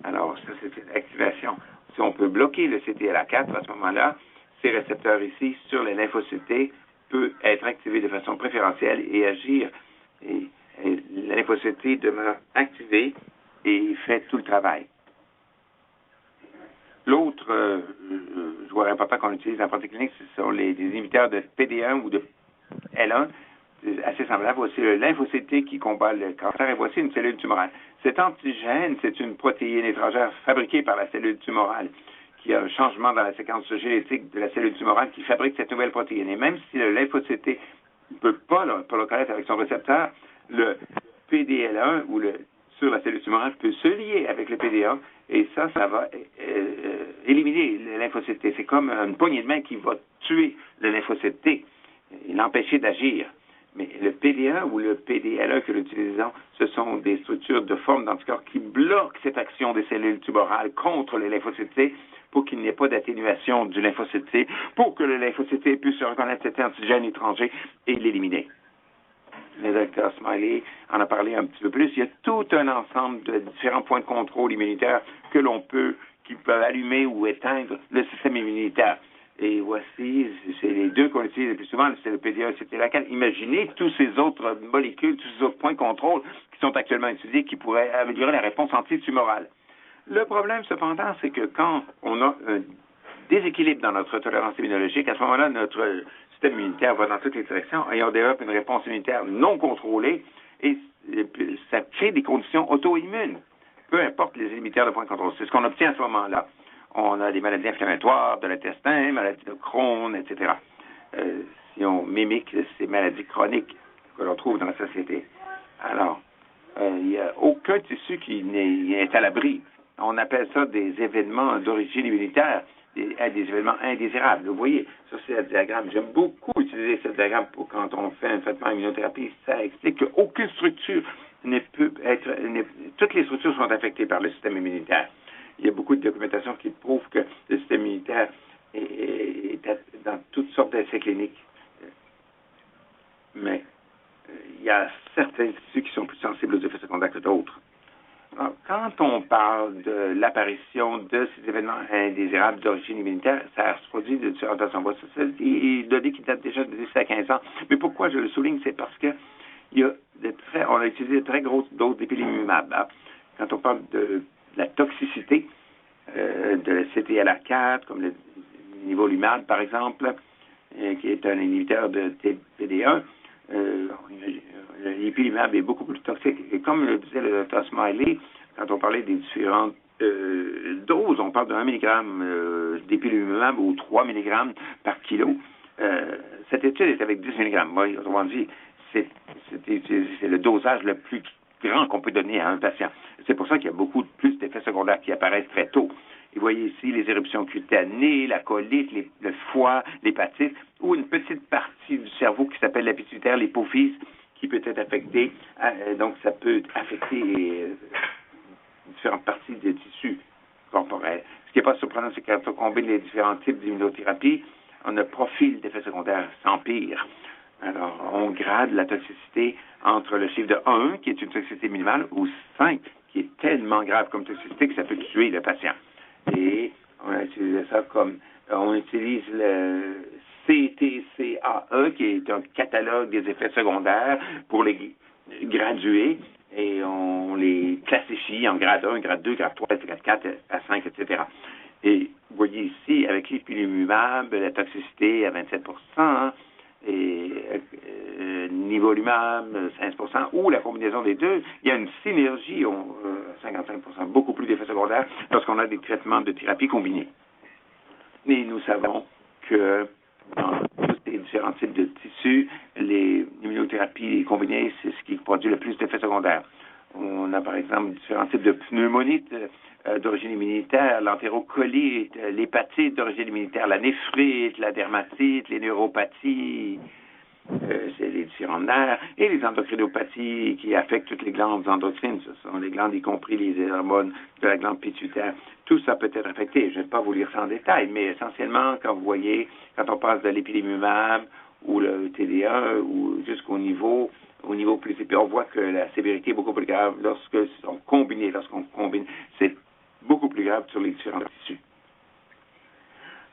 Alors, ça, c'est l'activation. Si on peut bloquer le CTLA4, à ce moment-là, ces récepteurs ici sur les lymphocytes T peuvent être activés de façon préférentielle et agir. Et le lymphocyte T demeure activé et fait tout le travail. L'autre joueur important qu'on utilise dans la pratique clinique, ce sont les inhibiteurs de PD1 ou de L1, assez semblable. Voici le lymphocyte T qui combat le cancer et voici une cellule tumorale. Cet antigène, c'est une protéine étrangère fabriquée par la cellule tumorale qui a un changement dans la séquence génétique de la cellule tumorale qui fabrique cette nouvelle protéine. Et même si le lymphocyte T ne peut pas le reconnaître avec son récepteur, le PDL1 ou sur la cellule tumorale peut se lier avec le PD1 et ça va éliminer le lymphocyte T. C'est comme une poignée de main qui va tuer le lymphocyte T et l'empêcher d'agir. Mais le PD1 ou le PDL1 que nous utilisons, ce sont des structures de forme d'anticorps qui bloquent cette action des cellules tumorales contre les lymphocytes T pour qu'il n'y ait pas d'atténuation du lymphocyte T, pour que le lymphocyte T puisse reconnaître cet antigène étranger et l'éliminer. le docteur Smiley en a parlé un petit peu plus. Il y a tout un ensemble de différents points de contrôle immunitaire qui peuvent allumer ou éteindre le système immunitaire. Et voici, c'est les deux qu'on utilise le plus souvent, c'est le PD1 et le CD4. Imaginez tous ces autres molécules, tous ces autres points de contrôle qui sont actuellement étudiés, qui pourraient améliorer la réponse antitumorale. Le problème, cependant, c'est que quand on a un déséquilibre dans notre tolérance immunologique, à ce moment-là, notre système immunitaire va dans toutes les directions et on développe une réponse immunitaire non contrôlée et ça crée des conditions auto-immunes, peu importe les inhibiteurs de points de contrôle. C'est ce qu'on obtient à ce moment-là. On a des maladies inflammatoires de l'intestin, maladies de Crohn, etc. Si on mimique ces maladies chroniques que l'on trouve dans la société. Alors, il n'y a aucun tissu qui n'est à l'abri. On appelle ça des événements d'origine immunitaire, des événements indésirables. Vous voyez, ça c'est le diagramme. J'aime beaucoup utiliser ce diagramme pour quand on fait un traitement immunothérapie. Ça explique qu'aucune structure toutes les structures sont affectées par le système immunitaire. Il y a beaucoup de documentation qui prouve que le système immunitaire est dans toutes sortes d'essais cliniques. Mais il y a certains tissus qui sont plus sensibles aux effets secondaires que d'autres. Alors, quand on parle de l'apparition de ces événements indésirables d'origine immunitaire, ça se produit de différentes façons. C'est des données qui datent déjà de 10 à 15 ans. Mais pourquoi je le souligne, c'est parce que on a utilisé de très grosses doses d'ipilimumab. Quand on parle de la toxicité de la CTLA4, comme le nivolumab, par exemple, qui est un inhibiteur de TPD1, l'ipilimumab est beaucoup plus toxique. Et comme le disait le Dr. Smiley, quand on parlait des différentes doses, on parle de 1 mg d'ipilimumab ou 3 mg par kilo. Cette étude est avec 10 mg. Oui, autrement dit, c'est le dosage le plus grand qu'on peut donner à un patient. C'est pour ça qu'il y a beaucoup plus d'effets secondaires qui apparaissent très tôt. Et vous voyez ici les éruptions cutanées, la colite, le foie, l'hépatite, ou une petite partie du cerveau qui s'appelle la pituitaire, l'hypophyse, qui peut être affectée. Donc, ça peut affecter différentes parties des tissus corporels. Ce qui n'est pas surprenant, c'est que quand on combine les différents types d'immunothérapie, on a un profil d'effets secondaires sans pire. Alors, on grade la toxicité entre le chiffre de 1, qui est une toxicité minimale, ou 5, qui est tellement grave comme toxicité que ça peut tuer le patient. Et on a utilisé ça on utilise le CTCAE, qui est un catalogue des effets secondaires pour les graduer, et on les classifie en grade 1, grade 2, grade 3, grade 4, à 5, etc. Et vous voyez ici, avec l'ipilimumab, la toxicité à 27%, et nivolumab, 16%, ou la combinaison des deux, il y a une synergie, 55%, beaucoup plus d'effets secondaires lorsqu'on a des traitements de thérapie combinés. Mais nous savons que dans tous les différents types de tissus, les immunothérapies combinées, c'est ce qui produit le plus d'effets secondaires. On a par exemple différents types de pneumonites d'origine immunitaire, l'entérocolite, l'hépatite d'origine immunitaire, la néphrite, la dermatite, les neuropathies, c'est les différents nerfs, et les endocrinopathies qui affectent toutes les glandes endocrines. Ce sont les glandes, y compris les hormones de la glande pituitaire. Tout ça peut être affecté. Je ne vais pas vous lire ça en détail, mais essentiellement, quand on passe de l'ipilimumab ou le TD1 ou jusqu'au niveau plus épais, on voit que la sévérité est beaucoup plus grave lorsqu'on combine. C'est beaucoup plus grave sur les différents tissus.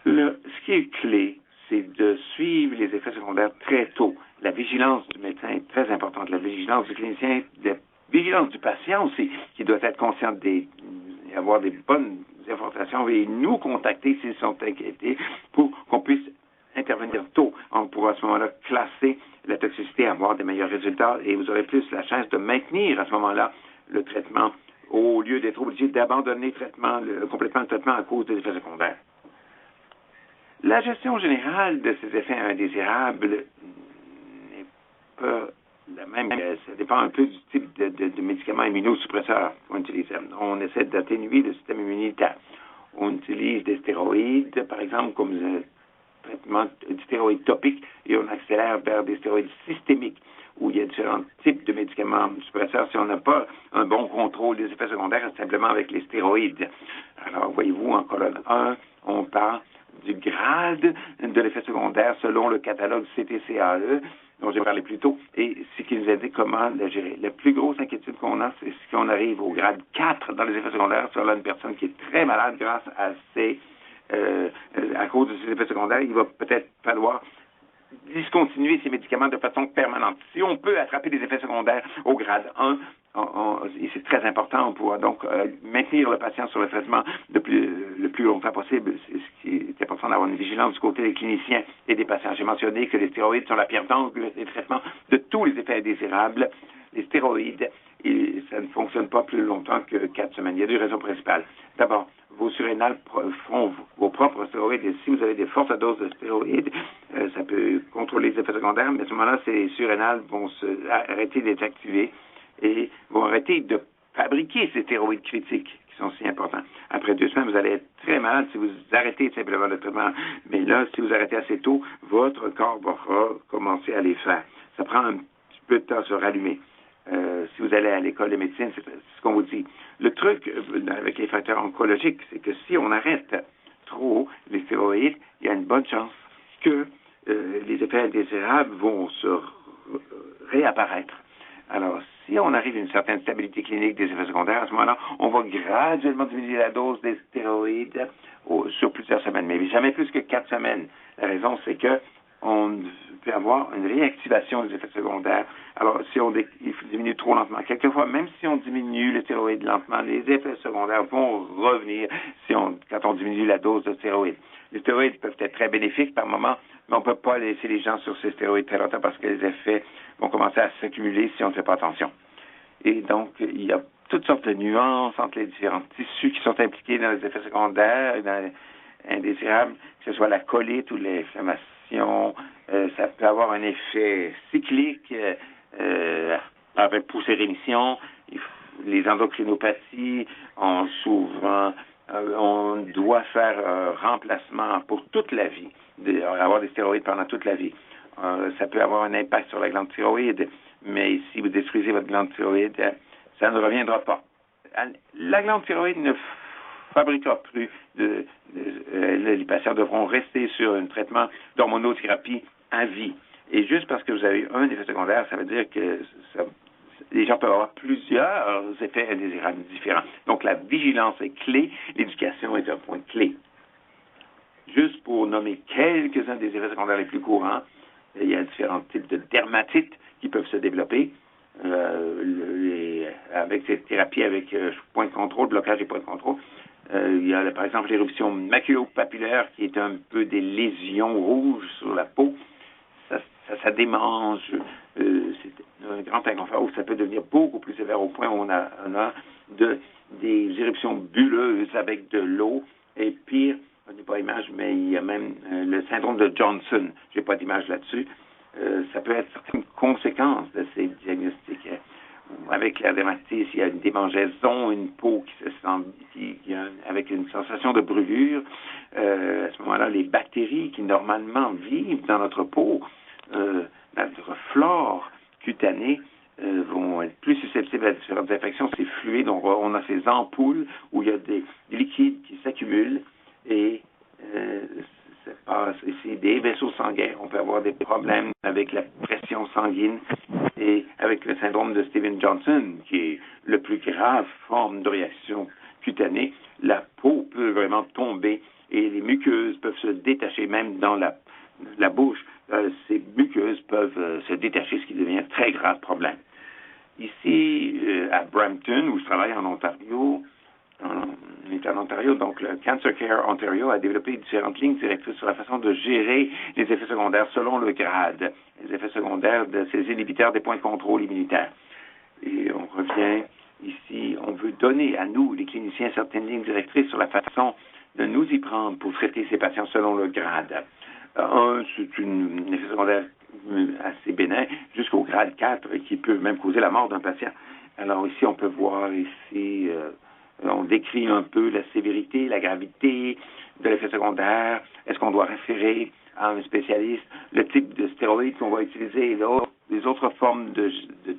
Ce qui est clé, c'est de suivre les effets secondaires très tôt. La vigilance du médecin est très importante. La vigilance du clinicien, la vigilance du patient aussi, qui doit être conscient d'avoir des bonnes informations et nous contacter s'ils sont inquiétés pour qu'on puisse intervenir tôt. On pourra à ce moment-là classer la toxicité, avoir des meilleurs résultats et vous aurez plus la chance de maintenir à ce moment-là le traitement au lieu d'être obligé d'abandonner complètement le traitement à cause des effets secondaires. La gestion générale de ces effets indésirables n'est pas la même. Ça dépend un peu du type de médicaments immunosuppresseurs qu'on utilise. On essaie d'atténuer le système immunitaire. On utilise des stéroïdes, par exemple, comme traitement de stéroïdes topiques, et on accélère vers des stéroïdes systémiques, où il y a différents types de médicaments suppresseurs. Si on n'a pas un bon contrôle des effets secondaires, c'est simplement avec les stéroïdes. Alors, voyez-vous, en colonne 1, on parle du grade de l'effet secondaire selon le catalogue CTCAE. dont j'ai parlé plus tôt, et ce qui nous a dit comment la gérer. La plus grosse inquiétude qu'on a, c'est si on arrive au grade 4 dans les effets secondaires, sur une personne qui est très malade grâce à à cause de ces effets secondaires, il va peut-être falloir discontinuer ces médicaments de façon permanente. Si on peut attraper des effets secondaires au grade 1, et c'est très important, on pourra donc maintenir le patient sur le traitement le plus longtemps possible. C'est ce qui est important d'avoir une vigilance du côté des cliniciens et des patients. J'ai mentionné que les stéroïdes sont la pierre d'angle des traitements de tous les effets indésirables. Les stéroïdes, ça ne fonctionne pas plus longtemps que 4 semaines. Il y a deux raisons principales. D'abord, vos surrénales font vos propres stéroïdes, et si vous avez des fortes doses de stéroïdes, ça peut contrôler les effets secondaires, mais à ce moment-là, ces surrénales vont arrêter d'être activées et vont arrêter de fabriquer ces stéroïdes critiques qui sont si importants. Après 2 semaines, vous allez être très malade si vous arrêtez simplement le traitement. Mais là, si vous arrêtez assez tôt, votre corps va commencer à les faire. Ça prend un petit peu de temps à se rallumer. Si vous allez à l'école de médecine, c'est ce qu'on vous dit. Le truc avec les facteurs oncologiques, c'est que si on arrête trop les stéroïdes, il y a une bonne chance que les effets indésirables vont se réapparaître. Alors, si on arrive à une certaine stabilité clinique des effets secondaires, à ce moment-là, on va graduellement diminuer la dose des stéroïdes sur plusieurs semaines, mais jamais plus que 4 semaines. La raison, c'est que on peut avoir une réactivation des effets secondaires. Alors, si on diminue trop lentement, quelquefois, même si on diminue les stéroïdes lentement, les effets secondaires vont revenir quand on diminue la dose de stéroïdes. Les stéroïdes peuvent être très bénéfiques par moment, mais on ne peut pas laisser les gens sur ces stéroïdes très longtemps parce que les effets vont commencer à s'accumuler si on ne fait pas attention. Et donc, il y a toutes sortes de nuances entre les différents tissus qui sont impliqués dans les effets secondaires, dans les indésirables, que ce soit la colite ou l'inflammation. Ça peut avoir un effet cyclique avec poussée-rémission. Les endocrinopathies ont souvent... on doit faire remplacement pour toute la vie, avoir des stéroïdes pendant toute la vie. Ça peut avoir un impact sur la glande thyroïde, mais si vous détruisez votre glande thyroïde, ça ne reviendra pas. La glande thyroïde ne fabriquera plus les patients devront rester sur un traitement d'hormonothérapie à vie. Et juste parce que vous avez un effet secondaire, ça veut dire que les gens peuvent avoir plusieurs effets indésirables différents. Donc, la vigilance est clé, l'éducation est un point clé. Juste pour nommer quelques-uns des effets secondaires les plus courants, il y a différents types de dermatites qui peuvent se développer avec cette thérapie avec point de contrôle, blocage des points de contrôle. Il y a par exemple l'éruption maculo-papillaire qui est un peu des lésions rouges sur la peau. Ça démange. C'est un grand inconfort où ça peut devenir beaucoup plus sévère au point où on a des éruptions bulleuses avec de l'eau. Et pire, on n'a pas d'image, mais il y a même le syndrome de Johnson. Je n'ai pas d'image là-dessus. Ça peut être certaines conséquences de ces diagnostics. Avec la dermatite, il y a une démangeaison, une peau avec une sensation de brûlure. À ce moment-là, les bactéries qui normalement vivent dans notre peau, notre flore cutanée, vont être plus susceptibles à différentes infections. C'est fluide, on a ces ampoules où il y a des liquides qui s'accumulent et c'est des vaisseaux sanguins. On peut avoir des problèmes avec la pression sanguine et avec le syndrome de Stevens-Johnson, qui est le plus grave forme de réaction cutanée. La peau peut vraiment tomber et les muqueuses peuvent se détacher même dans la bouche. Ces muqueuses peuvent se détacher, ce qui devient un très grave problème. Ici, à Brampton, où je travaille en Ontario, on est en Ontario, donc le Cancer Care Ontario a développé différentes lignes directrices sur la façon de gérer les effets secondaires selon le grade, les effets secondaires de ces inhibiteurs des points de contrôle immunitaire. Et on revient ici, on veut donner à nous, les cliniciens, certaines lignes directrices sur la façon de nous y prendre pour traiter ces patients selon le grade. C'est un effet secondaire assez bénin, jusqu'au grade 4, qui peut même causer la mort d'un patient. Alors ici, on peut voir ici... on décrit un peu la sévérité, la gravité de l'effet secondaire. Est-ce qu'on doit référer à un spécialiste, le type de stéroïdes qu'on va utiliser et les autres formes de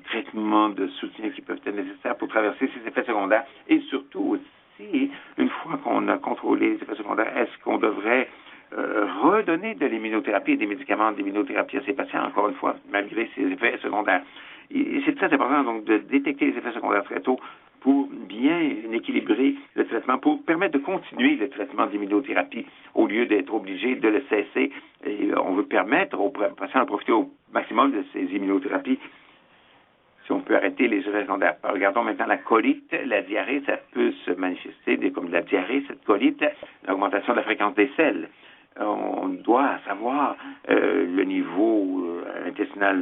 traitement, de soutien qui peuvent être nécessaires pour traverser ces effets secondaires. Et surtout aussi, une fois qu'on a contrôlé les effets secondaires, est-ce qu'on devrait redonner de l'immunothérapie et des médicaments d'immunothérapie à ces patients, encore une fois, malgré ces effets secondaires. Et c'est très important donc de détecter les effets secondaires très tôt pour bien équilibrer le traitement, pour permettre de continuer le traitement d'immunothérapie au lieu d'être obligé de le cesser. Et on veut permettre aux patients de profiter au maximum de ces immunothérapies si on peut arrêter les effets secondaires. Regardons maintenant la colite, la diarrhée, ça peut se manifester comme de la diarrhée, cette colite, l'augmentation de la fréquence des selles. On doit savoir le niveau intestinal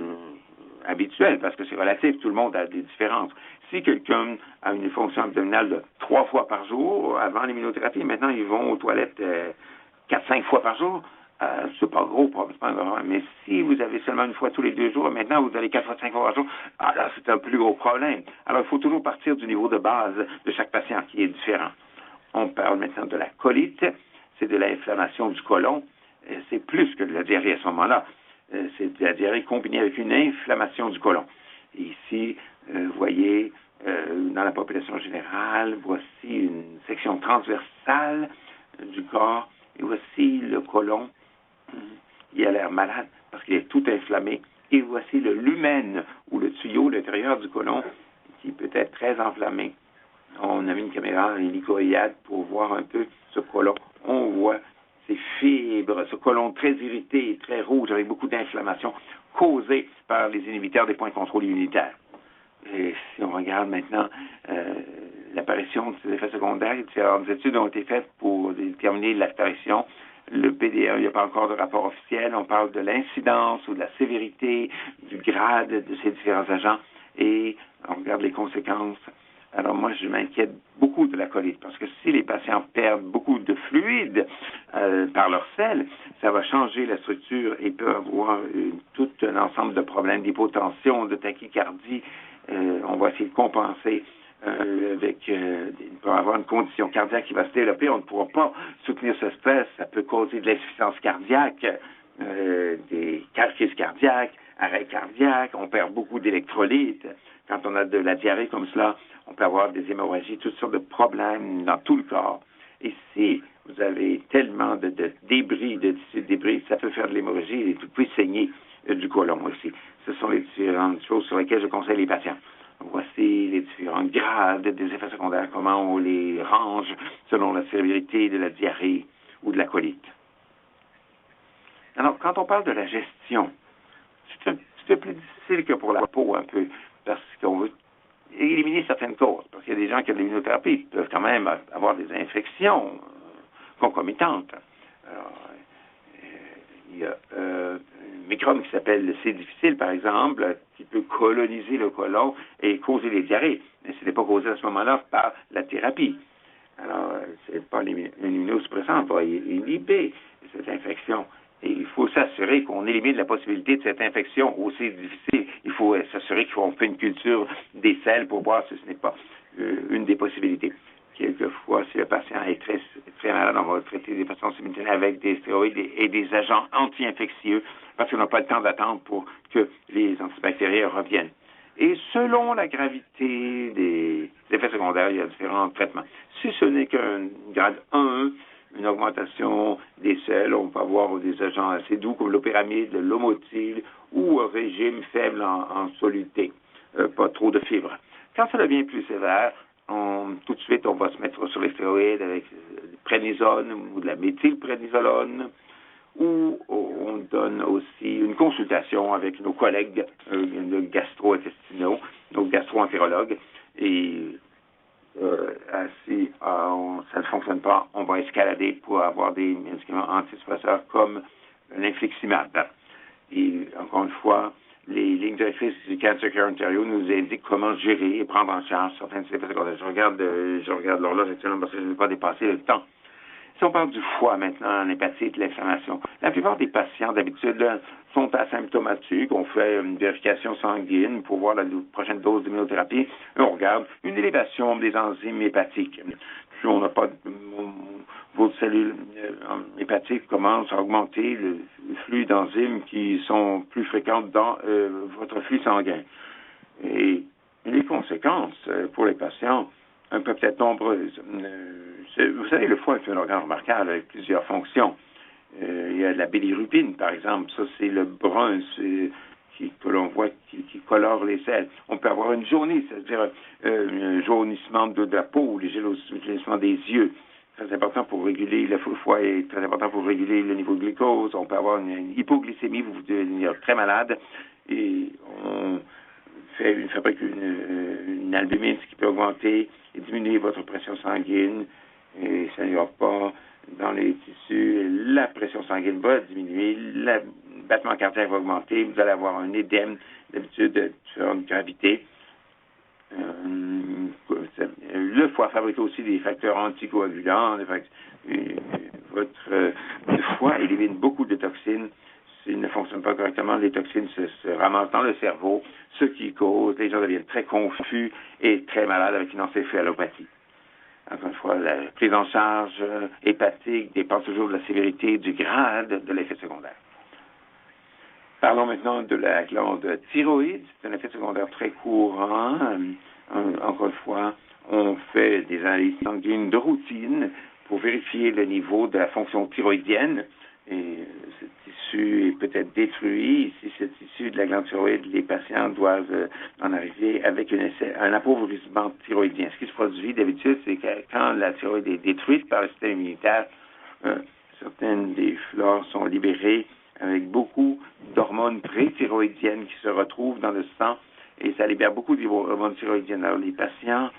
habituel, parce que c'est relatif, tout le monde a des différences. Si quelqu'un a une fonction abdominale de 3 fois par jour, avant l'immunothérapie, maintenant ils vont aux toilettes 4-5 fois par jour, c'est pas gros, probablement, mais si vous avez seulement une fois tous les 2 jours, maintenant vous allez 4 à 5 fois par jour, là c'est un plus gros problème. Alors il faut toujours partir du niveau de base de chaque patient qui est différent. On parle maintenant de la colite, c'est de l'inflammation du côlon, c'est plus que de la diarrhée à ce moment-là. C'est de la diarrhée combinée avec une inflammation du côlon. Ici, vous voyez, dans la population générale, voici une section transversale du corps, et voici le côlon. Il a l'air malade parce qu'il est tout inflammé. Et voici le lumen, ou le tuyau de l'intérieur du côlon, qui peut être très enflammé. On a mis une caméra hélicoïade pour voir un peu ce côlon. On voit ces fibres, ce côlon très irrité et très rouge avec beaucoup d'inflammation causée par les inhibiteurs des points de contrôle immunitaire. Et si on regarde maintenant l'apparition de ces effets secondaires, différentes études ont été faites pour déterminer l'apparition. Le PDA, il n'y a pas encore de rapport officiel. On parle de l'incidence ou de la sévérité, du grade de ces différents agents et on regarde les conséquences. Alors moi, je m'inquiète beaucoup de la colite parce que si les patients perdent beaucoup de fluide par leur selle, ça va changer la structure et peut avoir tout un ensemble de problèmes d'hypotension, de tachycardie. On va essayer de compenser il peut avoir une condition cardiaque qui va se développer. On ne pourra pas soutenir ce stress. Ça peut causer de l'insuffisance cardiaque, des crises cardiaques, arrêt cardiaque. On perd beaucoup d'électrolytes. Quand on a de la diarrhée comme cela, on peut avoir des hémorragies, toutes sortes de problèmes dans tout le corps. Et si vous avez tellement de débris, de tissus de débris, ça peut faire de l'hémorragie et tout peut saigner du côlon aussi. Ce sont les différentes choses sur lesquelles je conseille les patients. Voici les différents grades des effets secondaires, comment on les range selon la sévérité de la diarrhée ou de la colite. Alors, quand on parle de la gestion, c'est un petit peu plus difficile que pour la peau un peu, parce qu'on veut éliminer certaines causes. Parce qu'il y a des gens qui ont de l'immunothérapie qui peuvent quand même avoir des infections concomitantes. Alors, il y a un microbe qui s'appelle le C. difficile, par exemple, qui peut coloniser le côlon et causer des diarrhées. Mais ce n'est pas causé à ce moment-là par la thérapie. Alors, c'est pas l'immunosuppressant va inhiber cette infection. Et il faut s'assurer qu'on élimine la possibilité de cette infection aussi difficile. Il faut s'assurer qu'on fait une culture des selles pour voir si ce n'est pas une des possibilités. Quelquefois, si le patient est très, très malade, on va traiter des patients simultanés avec des stéroïdes et des agents anti-infectieux parce qu'on n'a pas le temps d'attendre pour que les antibactériens reviennent. Et selon la gravité des effets secondaires, il y a différents traitements. Si ce n'est qu'un grade 1, une augmentation des selles, on peut avoir des agents assez doux comme l'opéramide, le lomotile ou un régime faible en soluté, pas trop de fibres. Quand ça devient plus sévère, tout de suite, on va se mettre sur les stéroïdes avec du prénisone ou de la méthylprénisolone, ou on donne aussi une consultation avec nos collègues gastro-intestinaux, nos gastro-entérologues, et si ça ne fonctionne pas, on va escalader pour avoir des médicaments antidépresseurs comme l'infliximab. Et encore une fois, les lignes directrices du Cancer Care Ontario nous indiquent comment gérer et prendre en charge certains effets secondaires. Je regarde l'horloge actuellement parce que je ne veux pas dépasser le temps. Si on parle du foie maintenant, l'hépatite, l'inflammation, la plupart des patients d'habitude sont asymptomatiques. On fait une vérification sanguine pour voir la prochaine dose d'immunothérapie et on regarde une élévation des enzymes hépatiques. Si on n'a pas vos cellules hépatiques commencent à augmenter le flux d'enzymes qui sont plus fréquentes dans votre flux sanguin. Et les conséquences pour les patients peuvent être nombreuses. Vous savez, le foie est un organe remarquable avec plusieurs fonctions. Il y a de la bilirubine, par exemple. Ça, c'est le brun que l'on voit qui colore les selles. On peut avoir une jaunisse, c'est-à-dire un jaunissement de la peau, le jaunissement des yeux. Très important pour réguler le foie est très important pour réguler le niveau de glucose. On peut avoir une hypoglycémie, vous devenir très malade. Et on fabrique une albumine, ce qui peut augmenter et diminuer votre pression sanguine. Et ça n'ira pas dans les tissus. La pression sanguine va diminuer, le battement cardiaque va augmenter, vous allez avoir un édème, d'habitude de différente gravité. Le foie fabrique aussi des facteurs anticoagulants. Votre foie élimine beaucoup de toxines. S'il ne fonctionne pas correctement, les toxines se ramassent dans le cerveau, ce qui cause, les gens deviennent très confus et très malades avec une encéphalopathie. Encore une fois, la prise en charge hépatique dépend toujours de la sévérité du grade de l'effet secondaire. Parlons maintenant de la glande thyroïde. C'est un effet secondaire très courant. Encore une fois, on fait des analyses sanguines de routine pour vérifier le niveau de la fonction thyroïdienne. Et ce tissu est peut-être détruit. Si ce tissu de la glande thyroïde, les patients doivent en arriver avec un appauvrissement thyroïdien. Ce qui se produit d'habitude, c'est que quand la thyroïde est détruite par le système immunitaire, certaines des flores sont libérées avec beaucoup d'hormones pré-thyroïdiennes qui se retrouvent dans le sang et ça libère beaucoup d'hormones thyroïdiennes. Alors, les patients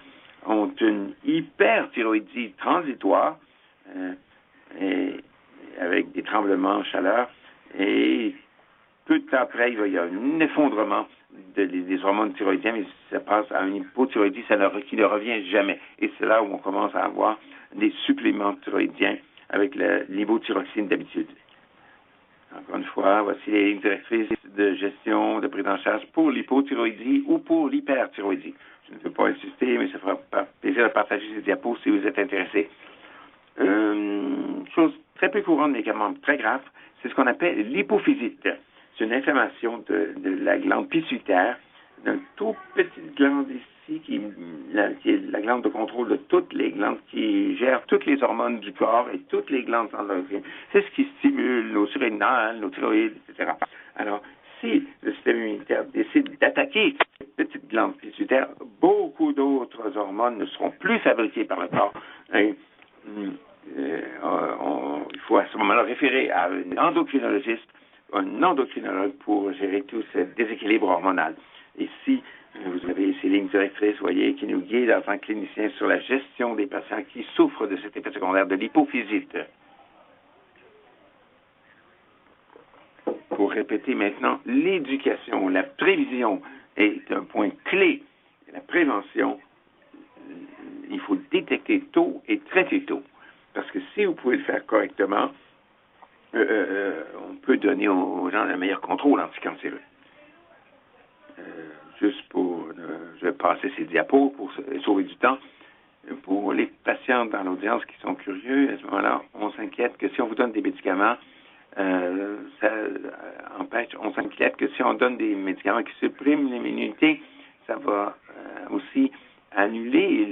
ont une hyperthyroïdie transitoire avec des tremblements, chaleur, et peu de temps après, il y a un effondrement des hormones thyroïdiennes et ça passe à une hypothyroïdie qui ne revient jamais. Et c'est là où on commence à avoir des suppléments thyroïdiens avec l'hypothyroxine d'habitude. Encore une fois, voici les lignes directrices de gestion, de prise en charge pour l'hypothyroïdie ou pour l'hyperthyroïdie. Je ne veux pas insister, mais ça fera plaisir de partager ces diapos si vous êtes intéressé. Chose très peu courante, mais également très grave, c'est ce qu'on appelle l'hypophysite. C'est une inflammation de la glande pituitaire, d'une toute petite glande ici, qui est la glande de contrôle de toutes les glandes, qui gère toutes les hormones du corps et toutes les glandes endocrines. C'est ce qui stimule nos surrénales, nos thyroïdes, etc. Alors, si le système immunitaire décide d'attaquer cette petite glande pituitaire, beaucoup d'autres hormones ne seront plus fabriquées par le corps. Et, il faut à ce moment-là référer à un endocrinologiste, un endocrinologue pour gérer tout ce déséquilibre hormonal. Et si vous avez ces lignes directrices, voyez, qui nous guident en tant que cliniciens sur la gestion des patients qui souffrent de cet effet secondaire de l'hypophysite. Pour répéter maintenant, l'éducation, la prévision est un point clé. La prévention, il faut détecter tôt et traiter tôt. Parce que si vous pouvez le faire correctement, on peut donner aux gens un meilleur contrôle anticancéreux. Juste pour, je vais passer ces diapos pour sauver du temps. Pour les patients dans l'audience qui sont curieux, à ce moment-là, on s'inquiète que si on vous donne des médicaments, ça empêche, on s'inquiète que si on donne des médicaments qui suppriment l'immunité, ça va aussi annuler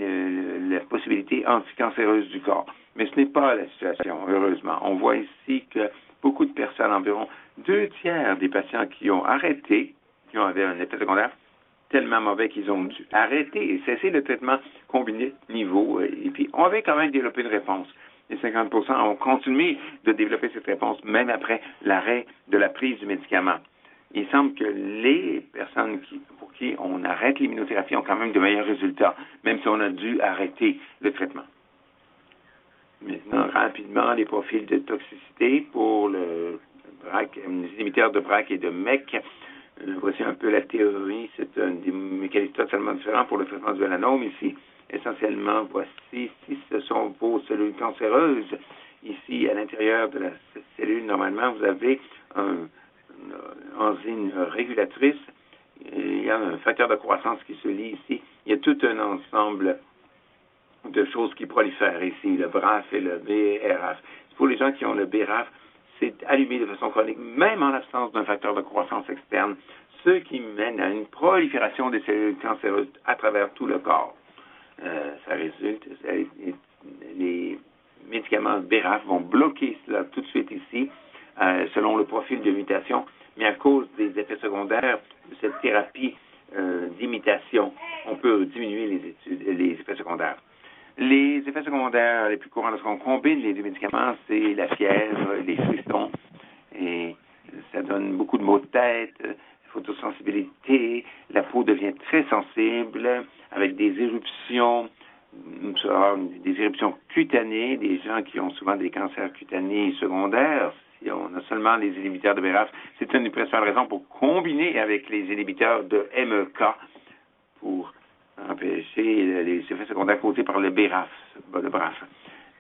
la possibilité anticancéreuse du corps. Mais ce n'est pas la situation, heureusement. On voit ici que beaucoup de personnes, environ 2/3 des patients qui ont arrêté, qui ont un effet secondaire tellement mauvais qu'ils ont dû arrêter et cesser le traitement combiné niveau, et puis on avait quand même développé une réponse. Les 50% ont continué de développer cette réponse même après l'arrêt de la prise du médicament. Il semble que les personnes pour qui on arrête l'immunothérapie ont quand même de meilleurs résultats, même si on a dû arrêter le traitement. Maintenant, rapidement, les profils de toxicité pour les inhibiteurs de BRAC et de MEK. Voici un peu la théorie. C'est un des mécanismes totalement différents pour le traitement du mélanome. Ici, essentiellement, voici si ce sont vos cellules cancéreuses. Ici, à l'intérieur de la cellule, normalement, vous avez une enzyme régulatrice. Il y a un facteur de croissance qui se lie ici. Il y a tout un ensemble de choses qui prolifèrent ici, le BRAF et le BRAF. Pour les gens qui ont le BRAF, c'est allumé de façon chronique, même en l'absence d'un facteur de croissance externe, ce qui mène à une prolifération des cellules cancéreuses à travers tout le corps. Ça résulte, les médicaments BRAF vont bloquer cela tout de suite ici, selon le profil de mutation, mais à cause des effets secondaires de cette thérapie d'imitation, on peut diminuer les effets secondaires. Les effets secondaires les plus courants lorsqu'on combine les deux médicaments, c'est la fièvre, les frissons, et ça donne beaucoup de maux de tête, photosensibilité, la peau devient très sensible avec des éruptions, des éruptions cutanées, des gens qui ont souvent des cancers cutanés secondaires. Si on a seulement les inhibiteurs de BRAF, c'est une des principales raisons pour combiner avec les inhibiteurs de MEK pour empêcher les effets secondaires causés par le BRAF.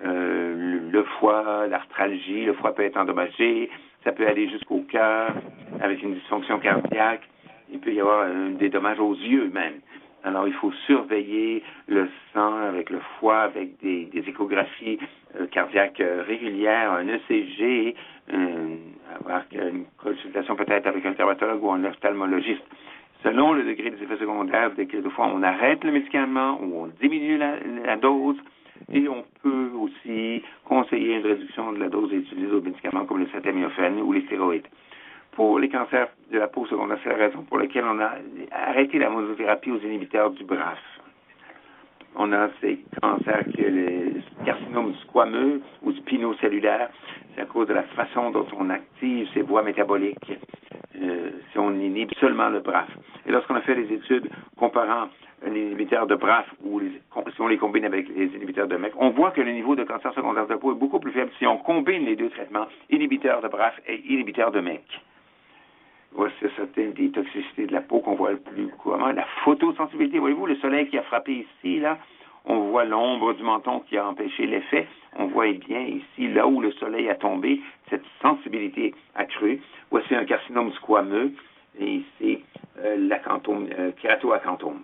Le foie, l'arthralgie, le foie peut être endommagé, ça peut aller jusqu'au cœur avec une dysfonction cardiaque. Il peut y avoir des dommages aux yeux même. Alors, il faut surveiller le sang avec le foie, avec des échographies cardiaques régulières, un ECG, avoir une consultation peut-être avec un dermatologue ou un ophtalmologiste. Selon le degré des effets secondaires, quelquefois on arrête le médicament ou on diminue la dose et on peut aussi conseiller une réduction de la dose utilisée aux médicaments comme le acétaminophène ou les stéroïdes. Pour les cancers de la peau secondaire, c'est la raison pour laquelle on a arrêté la monothérapie aux inhibiteurs du BRAF. On a ces cancers que les carcinomes squameux ou spinocellulaires, c'est à cause de la façon dont on active ces voies métaboliques si on inhibe seulement le BRAF. Et lorsqu'on a fait des études comparant les inhibiteurs de BRAF ou si on les combine avec les inhibiteurs de MEK, on voit que le niveau de cancer secondaire de la peau est beaucoup plus faible si on combine les deux traitements, inhibiteurs de BRAF et inhibiteurs de MEK. Voici certaines des toxicités de la peau qu'on voit le plus couramment. La photosensibilité, voyez-vous, le soleil qui a frappé ici, là, on voit l'ombre du menton qui a empêché l'effet. On voit bien ici, là où le soleil a tombé, cette sensibilité accrue. Voici un carcinome squameux, et ici, kératoacantome.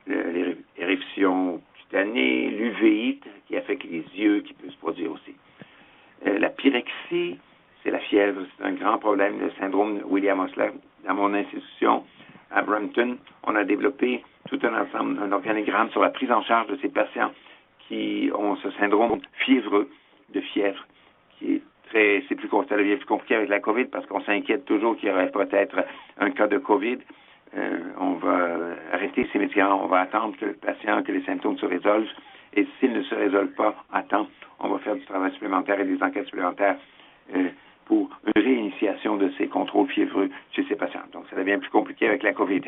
L'éruption cutanée, l'uvéite, qui affecte les yeux, qui peut se produire aussi. La pyrexie, c'est la fièvre, c'est un grand problème, le syndrome William Osler. Dans mon institution à Brampton, on a développé tout un ensemble, un organigramme sur la prise en charge de ces patients qui ont ce syndrome fiévreux, de fièvre, qui est c'est plus compliqué avec la COVID parce qu'on s'inquiète toujours qu'il y aurait peut-être un cas de COVID. On va arrêter ces médicaments, on va attendre que les symptômes se résolvent, et s'ils ne se résolvent pas à temps, on va faire du travail supplémentaire et des enquêtes supplémentaires pour une réinitiation de ces contrôles fiévreux chez ces patients. Donc, ça devient plus compliqué avec la COVID.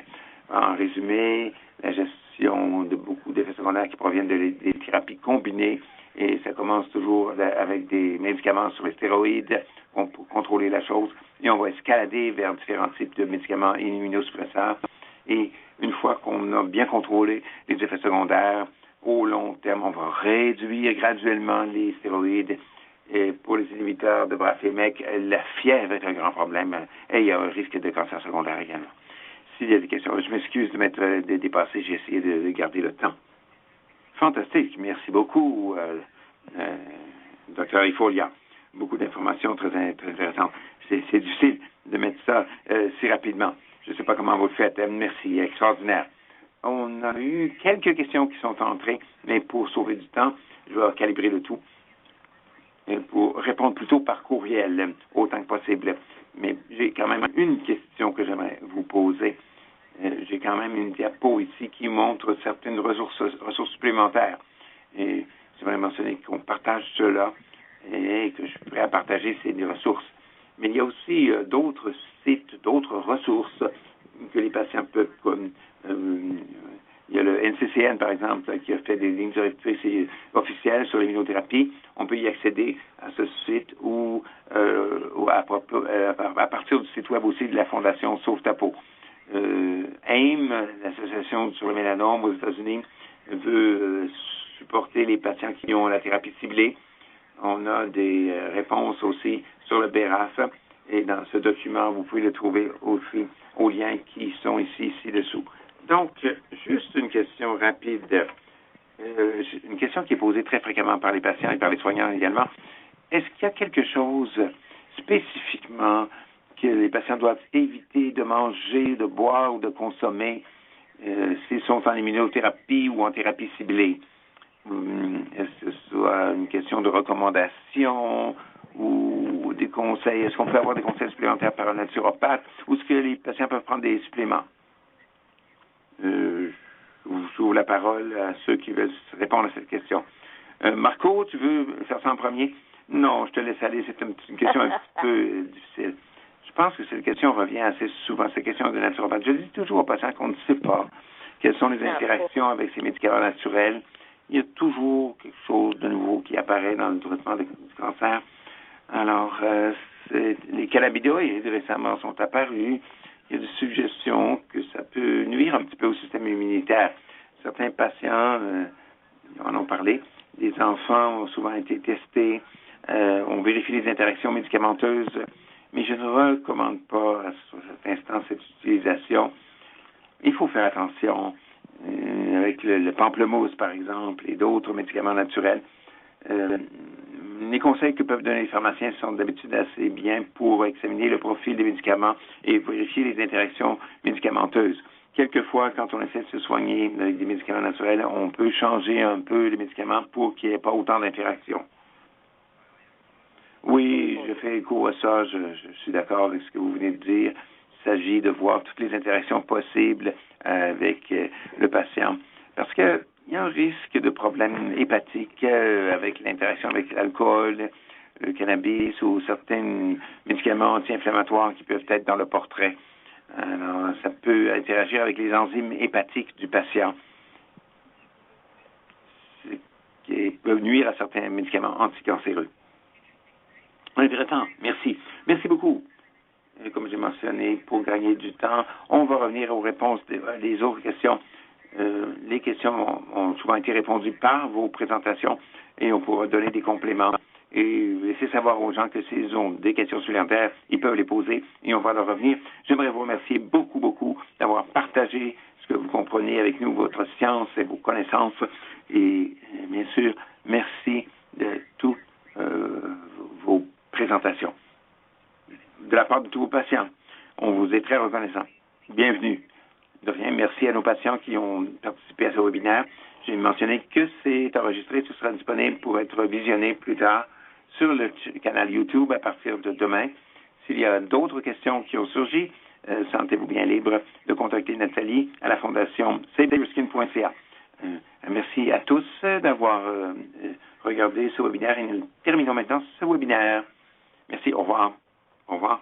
En résumé, la gestion de beaucoup d'effets secondaires qui proviennent des thérapies combinées, et ça commence toujours avec des médicaments sur les stéroïdes pour contrôler la chose, et on va escalader vers différents types de médicaments immunosuppresseurs. Et une fois qu'on a bien contrôlé les effets secondaires, au long terme, on va réduire graduellement les stéroïdes. Et pour les inhibiteurs de BRAF et MEK, la fièvre est un grand problème et il y a un risque de cancer secondaire également. S'il y a des questions, je m'excuse de m'être dépassé, j'ai essayé de garder le temps. Fantastique, merci beaucoup, Dr. Ifolia. Beaucoup d'informations très intéressantes. C'est difficile de mettre ça si rapidement. Je ne sais pas comment vous le faites. Merci, extraordinaire. On a eu quelques questions qui sont entrées, mais pour sauver du temps, je vais calibrer le tout. Pour répondre plutôt par courriel, autant que possible. Mais j'ai quand même une question que j'aimerais vous poser. J'ai quand même une diapo ici qui montre certaines ressources supplémentaires. Et j'aimerais mentionner qu'on partage cela et que je suis prêt à partager ces ressources. Mais il y a aussi d'autres sites, d'autres ressources que les patients peuvent... il y a le NCCN, par exemple, qui a fait des lignes directrices officielles sur l'immunothérapie. On peut y accéder à ce site ou à partir du site web aussi de la Fondation Sauve ta peau. AIM, l'association sur le mélanome aux États-Unis, veut supporter les patients qui ont la thérapie ciblée. On a des réponses aussi sur le BRAF. Et dans ce document, vous pouvez le trouver aussi aux liens qui sont ici ci-dessous. Donc, juste une question rapide, une question qui est posée très fréquemment par les patients et par les soignants également. Est-ce qu'il y a quelque chose spécifiquement que les patients doivent éviter de manger, de boire ou de consommer s'ils sont en immunothérapie ou en thérapie ciblée? Est-ce que ce soit une question de recommandation ou des conseils? Est-ce qu'on peut avoir des conseils supplémentaires par un naturopathe ou est-ce que les patients peuvent prendre des suppléments? Je vous ouvre la parole à ceux qui veulent répondre à cette question. Marco, tu veux faire ça en premier? Non, je te laisse aller. C'est une question un petit peu difficile. Je pense que cette question revient assez souvent, cette question de naturopathe. Je dis toujours aux patients qu'on ne sait pas quelles sont les interactions avec ces médicaments naturels. Il y a toujours quelque chose de nouveau qui apparaît dans le traitement du cancer. Alors, les cannabinoïdes récemment sont apparus. Il y a des suggestions que ça peut nuire un petit peu au système immunitaire. Certains patients en ont parlé. Des enfants ont souvent été testés. On vérifie les interactions médicamenteuses, mais je ne recommande pas à cet instant cette utilisation. Il faut faire attention avec le pamplemousse, par exemple, et d'autres médicaments naturels. Les conseils que peuvent donner les pharmaciens sont d'habitude assez bien pour examiner le profil des médicaments et vérifier les interactions médicamenteuses. Quelquefois, quand on essaie de se soigner avec des médicaments naturels, on peut changer un peu les médicaments pour qu'il n'y ait pas autant d'interactions. Oui, je fais écho à ça. Je suis d'accord avec ce que vous venez de dire. Il s'agit de voir toutes les interactions possibles avec le patient. Parce qu'il y a un risque de problèmes hépatiques avec l'interaction avec l'alcool, le cannabis ou certains médicaments anti-inflammatoires qui peuvent être dans le portrait. Alors, ça peut interagir avec les enzymes hépatiques du patient, ce qui peut nuire à certains médicaments anticancéreux. Intéressant. Merci. Merci beaucoup. Et comme j'ai mentionné, pour gagner du temps, on va revenir aux réponses des autres questions. Les questions ont souvent été répondues par vos présentations et on pourra donner des compléments et laisser savoir aux gens que s'ils ont des questions supplémentaires, ils peuvent les poser et on va leur revenir. J'aimerais vous remercier beaucoup, beaucoup d'avoir partagé ce que vous comprenez avec nous, votre science et vos connaissances. Et bien sûr, merci de tous vos présentations. De la part de tous vos patients, on vous est très reconnaissant. Bienvenue. De rien, merci à nos patients qui ont participé à ce webinaire. J'ai mentionné que c'est enregistré, ce sera disponible pour être visionné plus tard sur le canal YouTube à partir de demain. S'il y a d'autres questions qui ont surgi, sentez-vous bien libre de contacter Nathalie à la fondation SaveYourSkin.ca. Merci à tous d'avoir regardé ce webinaire et nous terminons maintenant ce webinaire. Merci, au revoir. Au revoir.